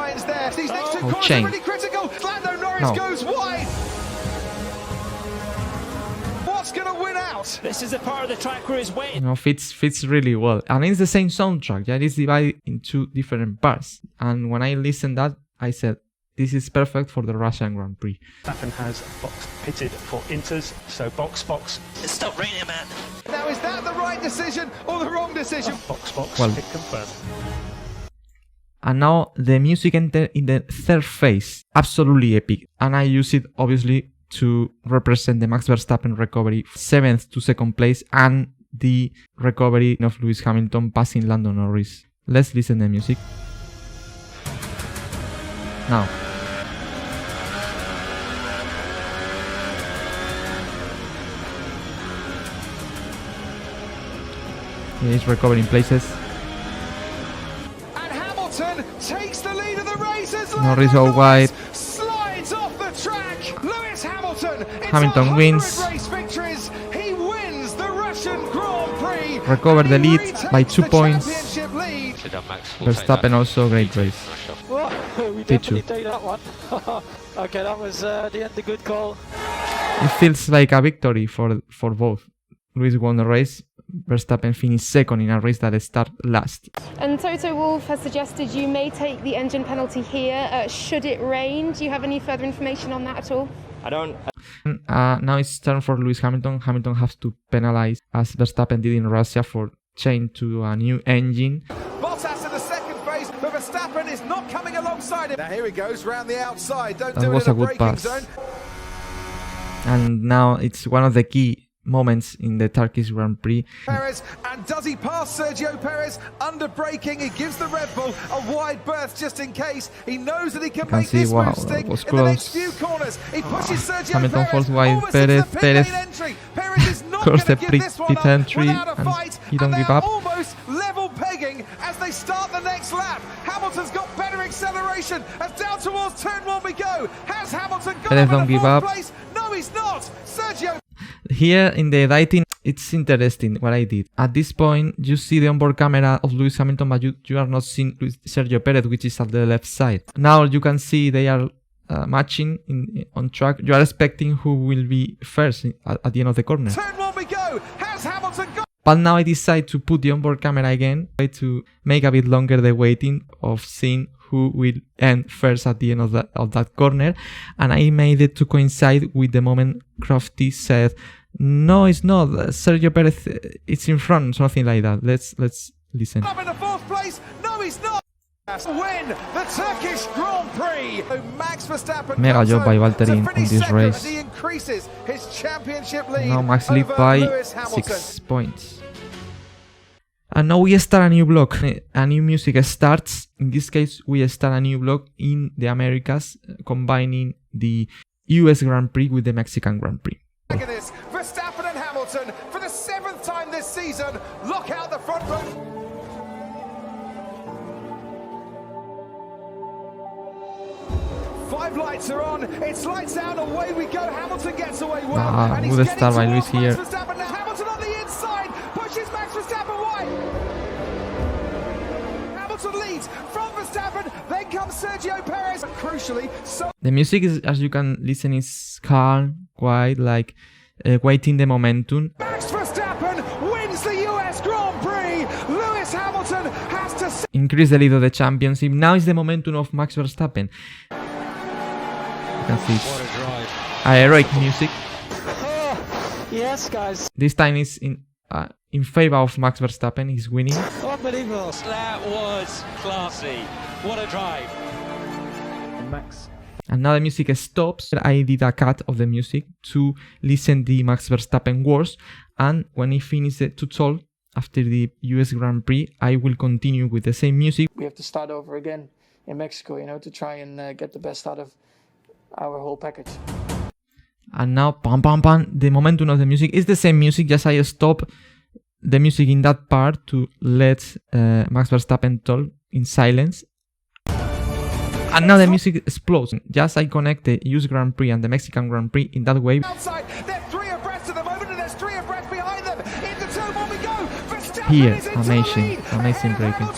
Change. Really critical. Lando Norris goes wide. What's going to win out? This is the part of the track where it's wet. You know, fits really well, and it's the same soundtrack. Yeah, it's divided in 2 different parts. And when I listened that, I said, this is perfect for the Russian Grand Prix. Verstappen has pitted for inters, so box. Stop raining, man. Now, is that the right decision or the wrong decision? Box, well, pit confirmed. And now the music enter in the 3rd phase, absolutely epic. And I use it obviously to represent the Max Verstappen recovery, 7th to 2nd place, and the recovery of Lewis Hamilton passing Lando Norris. Let's listen to the music. Now. He's recovering places. Takes the lead of the race as Norris all wide. Slides off the track. Lewis Hamilton. Hamilton wins. Race victories. He wins the Russian Grand Prix. Recover the lead by 2 points. Verstappen also great race. Well, we definitely take that one. Okay, that was the good call. It feels like a victory for both. Lewis won the race. Verstappen finished 2nd in a race that started last. And Toto Wolff has suggested you may take the engine penalty here should it rain. Do you have any further information on that at all? I don't. Now it's turn for Lewis Hamilton. Hamilton has to penalize, as Verstappen did in Russia, for change to a new engine. Bottas in the 2nd phase, but Verstappen is not coming alongside him. Now here he goes round the outside. Don't that do was it in a good braking pass. zone. And now it's one of the key moments in the Turkish Grand Prix. Perez, and does he pass Sergio Perez under braking? He gives the Red Bull a wide berth just in case. He knows that he can make this move stick in the next few corners. He pushes Sergio Hamilton Perez falls wide. Perez is not going to give this one up without a fight, he don't and give they're up. almost level pegging as they start the next lap. Hamilton's got better acceleration as down towards turn 1 we go. Has Hamilton got Perez up don't in the give 4th up. place? No, he's not. Sergio. Here in the editing, it's interesting what I did. At this point, you see the onboard camera of Lewis Hamilton, but you are not seeing Sergio Perez, which is at the left side. Now you can see they are matching on track. You are expecting who will be first at the end of the corner. Turn 1 we go. Has Hamilton got... But now I decide to put the onboard camera again, try to make a bit longer the waiting of seeing who will end first at the end of that corner, and I made it to coincide with the moment Crofty said, "No, it's not. Sergio Perez, it's in front," something like that. Let's listen. Up in the 4th place. No, he's not. Win the Turkish Grand Prix. Max Verstappen Mega job by Valtteri in this race. He increases his championship lead. Now Max lead by 6 points. And now we start a new block. A new music starts. In this case, we start a new block in the Americas, combining the US Grand Prix with the Mexican Grand Prix. Look at this. Verstappen and Hamilton for the 7th time this season. Lock out the front row. Five lights are on. It's lights out. Away we go. Hamilton gets away well. And he's good getting start by Luis towards here. Max Verstappen. Hamilton on the inside pushes Max Verstappen wide. Hamilton leads from Verstappen. Then comes Sergio Perez. Crucially, the music is, as you can listen, is calm, quite like waiting the momentum. Max Verstappen wins the US Grand Prix. Lewis Hamilton has to increase the lead of the championship. Now is the momentum of Max Verstappen. You can see heroic music. Yes, guys. This time is in favor of Max Verstappen. He's winning. Unbelievable. That was classy. What a drive. Max. And now the music stops. I did a cut of the music to listen the Max Verstappen words. And when he finished the tutorial after the US Grand Prix, I will continue with the same music. We have to start over again in Mexico, you know, to try and get the best out of our whole package. And now, pam pam pam, the momentum of the music is the same music, just I stop the music in that part to let Max Verstappen talk in silence. And now the music explodes. Just I connect the US Grand Prix and the Mexican Grand Prix in that way. outside. They're 3 abreast at the moment, and there's 3 abreast behind them. Into turn 1 we go. Verstappen Here, is into amazing, the lead. amazing braking.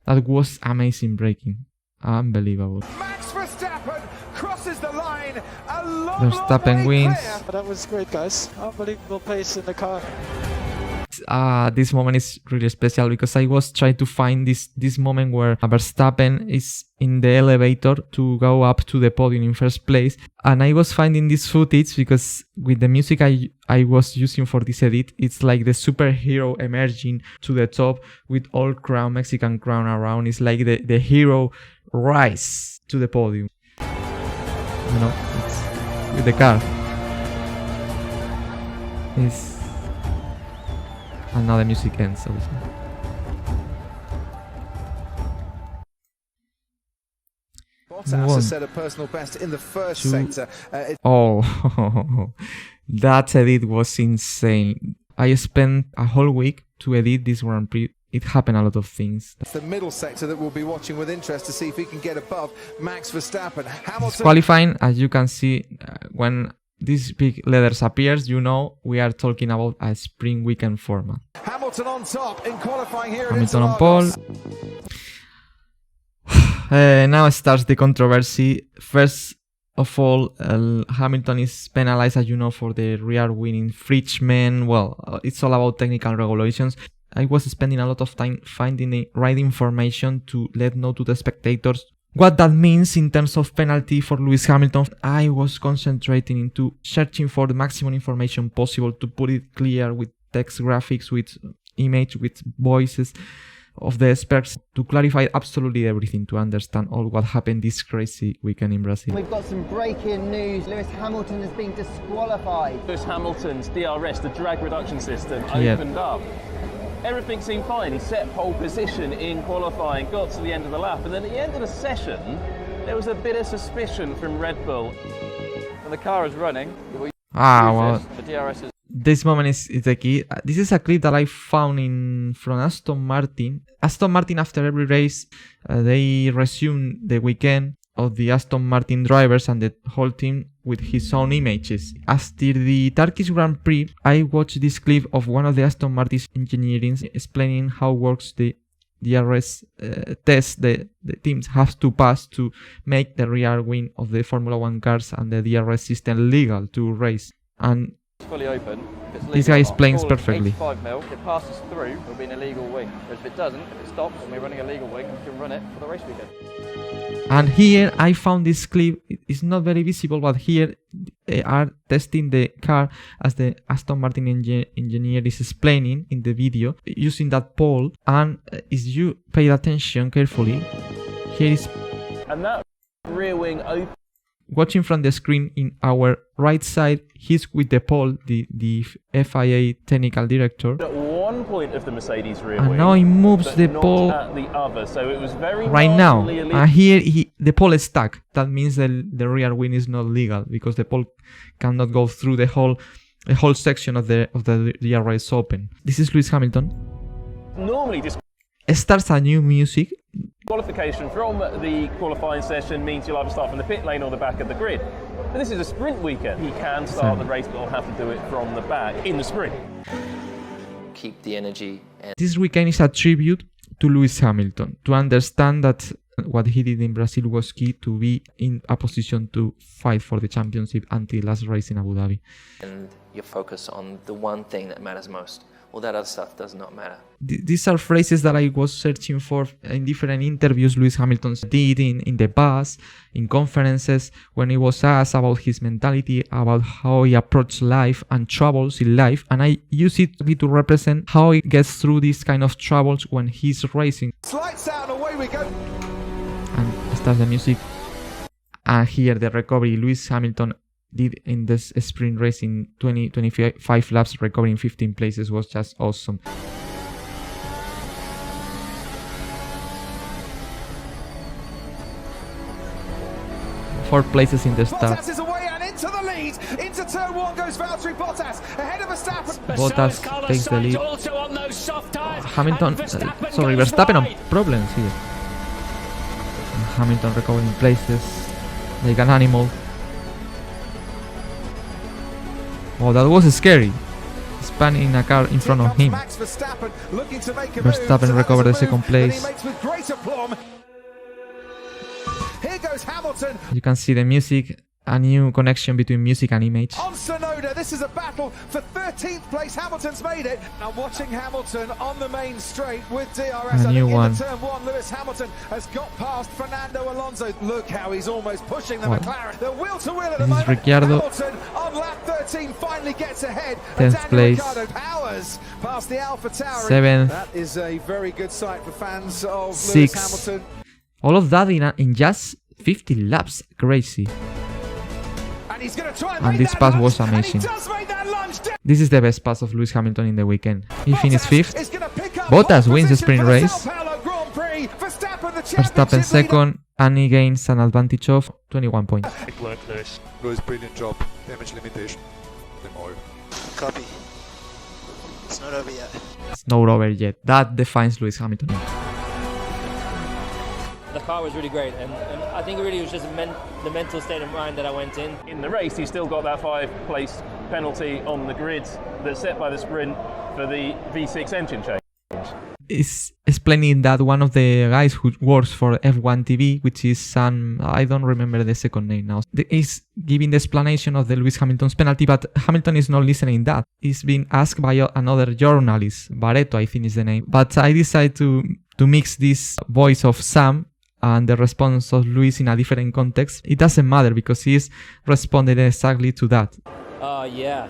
That was amazing braking. Unbelievable. Max Verstappen crosses the line. A long, Verstappen wins. That was great, guys. Unbelievable pace in the car. This moment is really special because I was trying to find this moment where Verstappen is in the elevator to go up to the podium in first place, and I was finding this footage because with the music I was using for this edit, it's like the superhero emerging to the top with all crown, Mexican crown around. It's like the hero rise to the podium. You know, it's with the car. And now the music ends, obviously. Bottas has set a personal best in the first sector. That edit was insane. I spent a whole week to edit this Grand Prix. It happened a lot of things. It's the middle sector that we'll be watching with interest to see if he can get above Max Verstappen. Hamilton Qualifying, as you can see, when these big letters appears, you know we are talking about a spring weekend format. Hamilton on top in qualifying here. Hamilton on pole. Now starts the controversy. First of all, Hamilton is penalized, as you know, for the rear wing infringement. Well, it's all about technical regulations. I was spending a lot of time finding the right information to let know to the spectators what that means in terms of penalty for Lewis Hamilton. I was concentrating into searching for the maximum information possible to put it clear with text, graphics, with image, with voices of the experts to clarify absolutely everything, to understand all what happened this crazy weekend in Brazil. We've got some breaking news. Lewis Hamilton has been disqualified. Lewis Hamilton's DRS, the drag reduction system, opened up. Everything seemed fine. He set pole position in qualifying, got to the end of the lap, and then at the end of the session, there was a bit of suspicion from Red Bull. When the car is running, well, the DRS is... This moment is the key. This is a clip that I found from Aston Martin. Aston Martin, after every race, they resume the weekend of the Aston Martin drivers and the whole team with his own images. After the Turkish Grand Prix, I watched this clip of one of the Aston Martin engineers explaining how works the DRS test the teams have to pass to make the rear wing of the Formula 1 cars and the DRS system legal to race. And fully open. This guy explains perfectly. 85 mil, if it passes through, it'll be an illegal wing. Whereas if it doesn't, if it stops and we're running a legal wing, we can run it for the race weekend. And here I found this clip. It's not very visible, but here they are testing the car as the Aston Martin engineer is explaining in the video using that pole. And if you pay attention carefully, here is And that rear wing open. Watching from the screen in our right side, he's with the pole, the FIA technical director. At one point of the Mercedes rear and wing, now he moves but the not pole at the other. So it was very right now. marginally And here the pole is stuck. That means the rear wing is not legal because the pole cannot go through the whole section of the rear race open. This is Lewis Hamilton. Normally, Starts a new music. disqualification from the qualifying session means you'll either start from the pit lane or the back of the grid. But this is a sprint weekend. He can start the race, but he'll have to do it from the back in the sprint. Keep the energy. This weekend is a tribute to Lewis Hamilton, to understand that what he did in Brazil was key to be in a position to fight for the championship until last race in Abu Dhabi. And you focus on the one thing that matters most. All that other stuff does not matter. These are phrases that I was searching for in different interviews Lewis Hamilton did in the past, in conferences, when he was asked about his mentality, about how he approached life and troubles in life, and I use it to represent how he gets through these kind of troubles when he's racing. Lights out and away we go. And starts the music. And here the recovery Lewis Hamilton did in this sprint race in 25 laps, recovering 15 places, was just awesome. Four places in the start. Bottas is away and into the lead. Into turn one goes Valtteri Bottas ahead of Verstappen. Bottas takes the lead. Hamilton, Verstappen on problems here. And Hamilton recovering places like an animal. Oh, that was scary. Spanning a car in front of him. Verstappen recovered the second place. Here goes Hamilton. You can see the music, a new connection between music and image. On Sonoda, this is a battle for 13th place. Hamilton's made it. Now watching Hamilton on the main straight with DRS. A new one. Into turn one, Lewis Hamilton has got past Fernando Alonso. Look how he's almost pushing the McLaren. The wheel to wheel at the moment. Ricciardo. Hamilton on lap 13 finally gets ahead. 10th place. Ricciardo powers past the Alpha Tower. 7th. That is a very good sight for fans of 6th. Lewis Hamilton. All of that in just 50 laps. Crazy. And this pass was amazing. This is the best pass of Lewis Hamilton in the weekend. He finished 5th. Bottas wins the sprint race. Verstappen second, and he gains an advantage of 21 points. Good work, Lewis. Lewis, brilliant job. Damage limitation. Them all. Copy. It's not over yet. It's not over yet. That defines Lewis Hamilton. The car was really great, and I think it really was just the mental state of mind that I went in. In the race, he still got that 5-place penalty on the grid that's set by the sprint for the V6 engine change. Is explaining that one of the guys who works for F1 TV, which is I don't remember the second name now, is giving the explanation of the Lewis Hamilton's penalty, but Hamilton is not listening that. He's being asked by another journalist, Barreto I think is the name, but I decided to mix this voice of Sam and the response of Lewis in a different context. It doesn't matter because he's responded exactly to that. Yeah.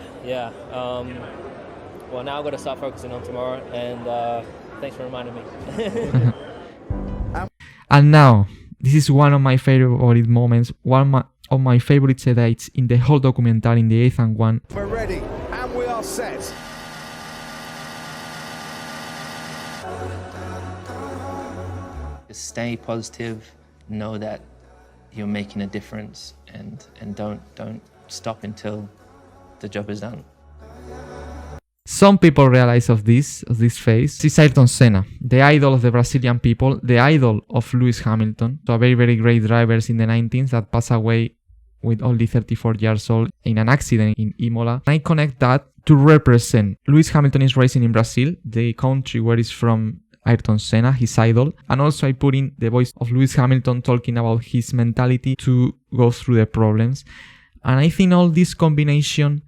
Well, now I've got to start focusing on tomorrow, and thanks for reminding me. And now, this is one of my favorite moments, one of my favorite edits in the whole documentary, in the 8th and 1. We're ready, and we are set. Just stay positive, know that you're making a difference, and don't stop until the job is done. Some people realize of this phase. It's Ayrton Senna, the idol of the Brazilian people, the idol of Lewis Hamilton, so a very, very great drivers in the 19th that passed away with only 34 years old in an accident in Imola. I connect that to represent Lewis Hamilton is racing in Brazil, the country where he's from, Ayrton Senna, his idol, and also I put in the voice of Lewis Hamilton talking about his mentality to go through the problems. And I think all this combination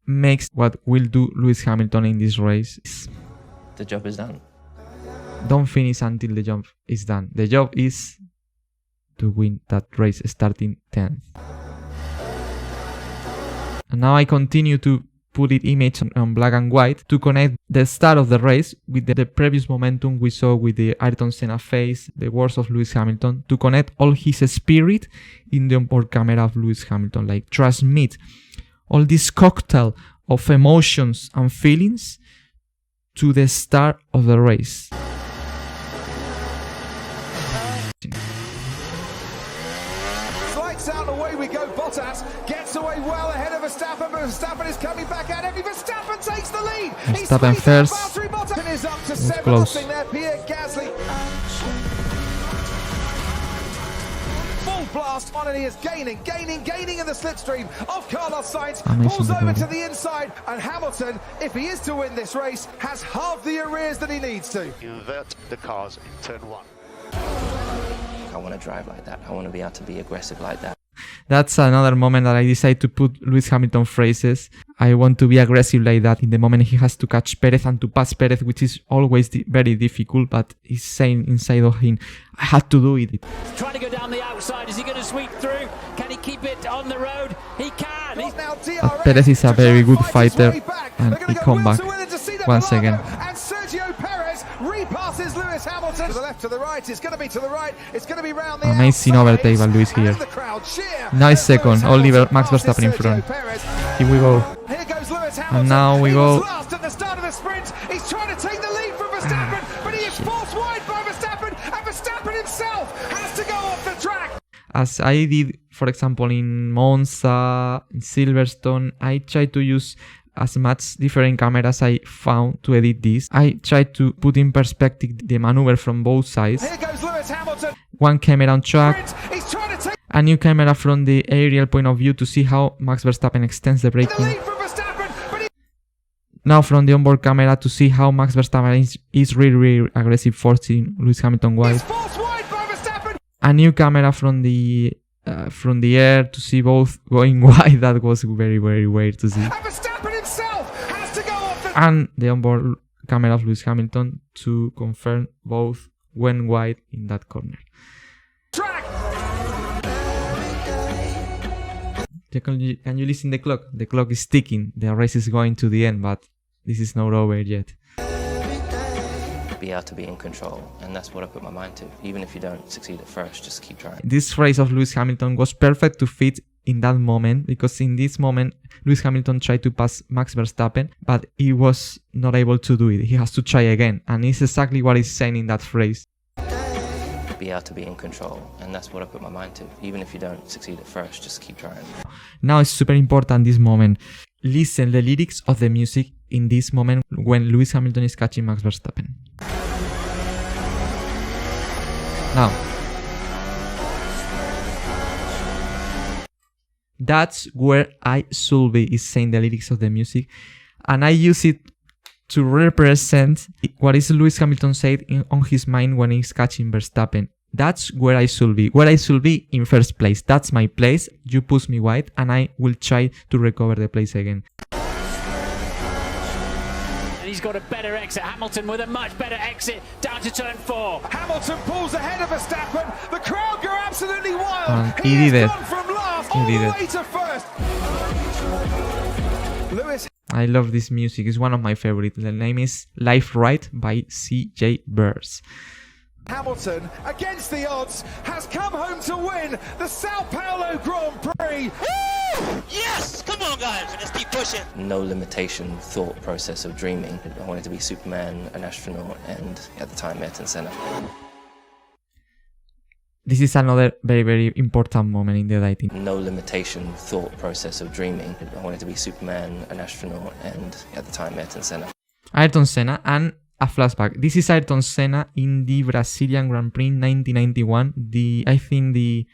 makes what will do Lewis Hamilton in this race. The job is done. Don't finish until the job is done. The job is to win that race starting 10th. And now I continue to put it image on black and white to connect the start of the race with the previous momentum we saw with the Ayrton Senna face, the words of Lewis Hamilton, to connect all his spirit in the onboard camera of Lewis Hamilton, like transmit all this cocktail of emotions and feelings to the start of the race. Out away we go. Bottas gets away well ahead of Verstappen, but Verstappen is coming back at him. Verstappen takes the lead. Verstappen first. Bottas is up to 7. Close. There, Pierre Gasly. Full blast on, and he is gaining in the slipstream of Carlos Sainz. Pulls over to the inside, and Hamilton, if he is to win this race, has half the arrears that he needs to. Invert the cars in turn 1. I want to drive like that. I want to be able to be aggressive like that. That's another moment that I decide to put Lewis Hamilton phrases. I want to be aggressive like that in the moment he has to catch Perez and to pass Perez, which is always very difficult, but he's saying inside of him, I had to do it. Trying to go down the outside. Is he going to sweep through? Can he keep it on the road? He can. But Perez is a very good fighter, and he come back once again. And Sergio Perez repasses Lewis Hamilton. To the left, to the right. It's going to be to the right. It's going to be round the amazing overtake by Lewis here. Nice second. Only Max Verstappen in front. Here we go. Here goes Lewis Hamilton. And now we go. Last at the start of the sprint. He's trying to take the lead from Verstappen, but he is forced wide by Verstappen, and Verstappen himself has to go off the track. As I did, for example, in Monza, in Silverstone, I tried to use as much different cameras I found to edit this. I tried to put in perspective the maneuver from both sides. Here goes Lewis Hamilton. One camera on track, a new camera from the aerial point of view to see how Max Verstappen extends the braking. Now from the onboard camera to see how Max Verstappen is really aggressive, forcing Lewis Hamilton wide. A new camera from the air to see both going wide. That was very weird to see. And the onboard camera of Lewis Hamilton to confirm both went wide in that corner. Can you listen to the clock? The clock is ticking. The race is going to the end, but this is not over yet. Be able to be in control, and that's what I put my mind to. Even if you don't succeed at first, just keep trying. This race of Lewis Hamilton was perfect to fit in that moment, because in this moment Lewis Hamilton tried to pass Max Verstappen, but he was not able to do it. He has to try again, and it's exactly what he's saying in that phrase. Be able to be in control, and that's what I put my mind to. Even if you don't succeed at first, just keep trying. Now it's super important this moment. Listen the lyrics of the music in this moment when Lewis Hamilton is catching Max Verstappen. Now, that's where I should be, is saying the lyrics of the music, and I use it to represent what is Lewis Hamilton said on his mind when he's catching Verstappen. That's where I should be. Where I should be in first place. That's my place. You push me wide, and I will try to recover the place again. He's got a better exit. Hamilton with a much better exit down to turn 4. Hamilton pulls ahead of Verstappen. The crowd go absolutely wild. And he did it. From last all the way to first. Lewis. I love this music. It's one of my favorites. The name is Life Right by C.J. Burrs. Hamilton, against the odds, has come home to win the Sao Paulo Grand Prix. Woo! Yes! Come on, guys. Let's keep pushing. No limitation thought process of dreaming. I wanted to be Superman, an astronaut, and at the time, Ayrton Senna. This is another very important moment in the editing. No limitation thought process of dreaming. I wanted to be Superman, an astronaut, and at the time, Ayrton Senna. Ayrton Senna, and a flashback. This is Ayrton Senna in the Brazilian Grand Prix 1991. I think the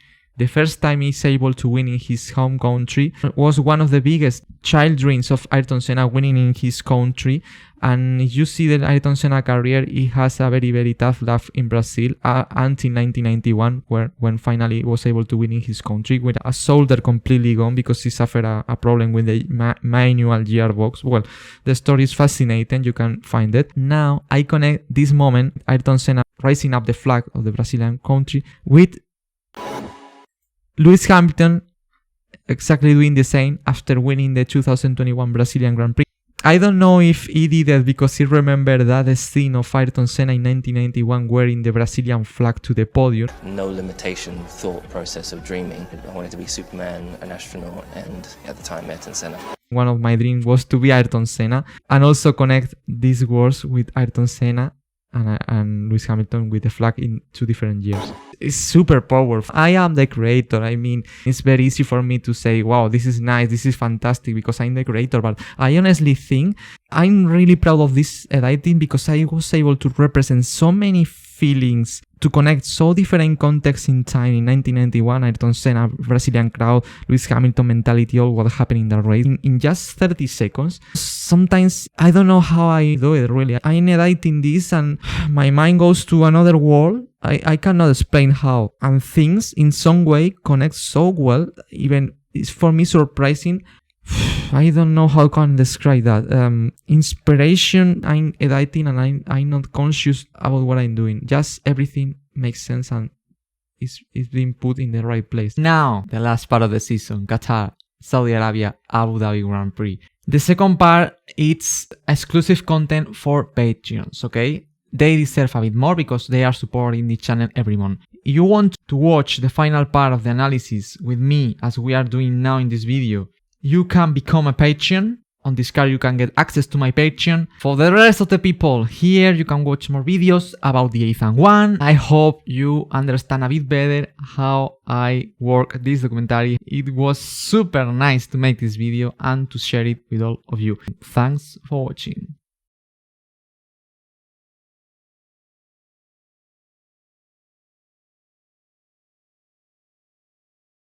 first time he's able to win in his home country was one of the biggest child dreams of Ayrton Senna, winning in his country. And if you see the Ayrton Senna career, he has a very tough life in Brazil until 1991, when finally he was able to win in his country with a shoulder completely gone because he suffered a problem with the manual gearbox. Well, the story is fascinating. You can find it. Now I connect this moment, Ayrton Senna raising up the flag of the Brazilian country, with Lewis Hamilton exactly doing the same after winning the 2021 Brazilian Grand Prix. I don't know if he did it because he remembered that scene of Ayrton Senna in 1991 wearing the Brazilian flag to the podium. No limitation thought process of dreaming. I wanted to be Superman, an astronaut, and at the time Ayrton Senna. One of my dreams was to be Ayrton Senna and also connect these words with Ayrton Senna and Lewis Hamilton with the flag in 2 different years. It's super powerful. I am the creator. I mean, it's very easy for me to say, wow, this is nice, this is fantastic because I'm the creator. But I honestly think I'm really proud of this editing because I was able to represent so many feelings, to connect so different contexts in time. In 1991, Ayrton Senna, Brazilian crowd, Lewis Hamilton mentality, all what happened in the race in just 30 seconds. Sometimes I don't know how I do it really. I'm editing this and my mind goes to another world. I cannot explain how. And things in some way connect so well. Even it's for me surprising. I don't know how I can describe that. Inspiration, I'm editing and I'm not conscious about what I'm doing. Just everything makes sense and is being put in the right place. Now, the last part of the season, Qatar, Saudi Arabia, Abu Dhabi Grand Prix. The second part, it's exclusive content for Patreons, okay? They deserve a bit more because they are supporting the channel every month. If you want to watch the final part of the analysis with me as we are doing now in this video, you can become a Patreon. On this card you can get access to my Patreon. For the rest of the people here, you can watch more videos about the F1. I hope you understand a bit better how I work this documentary. It was super nice to make this video and to share it with all of you. Thanks for watching.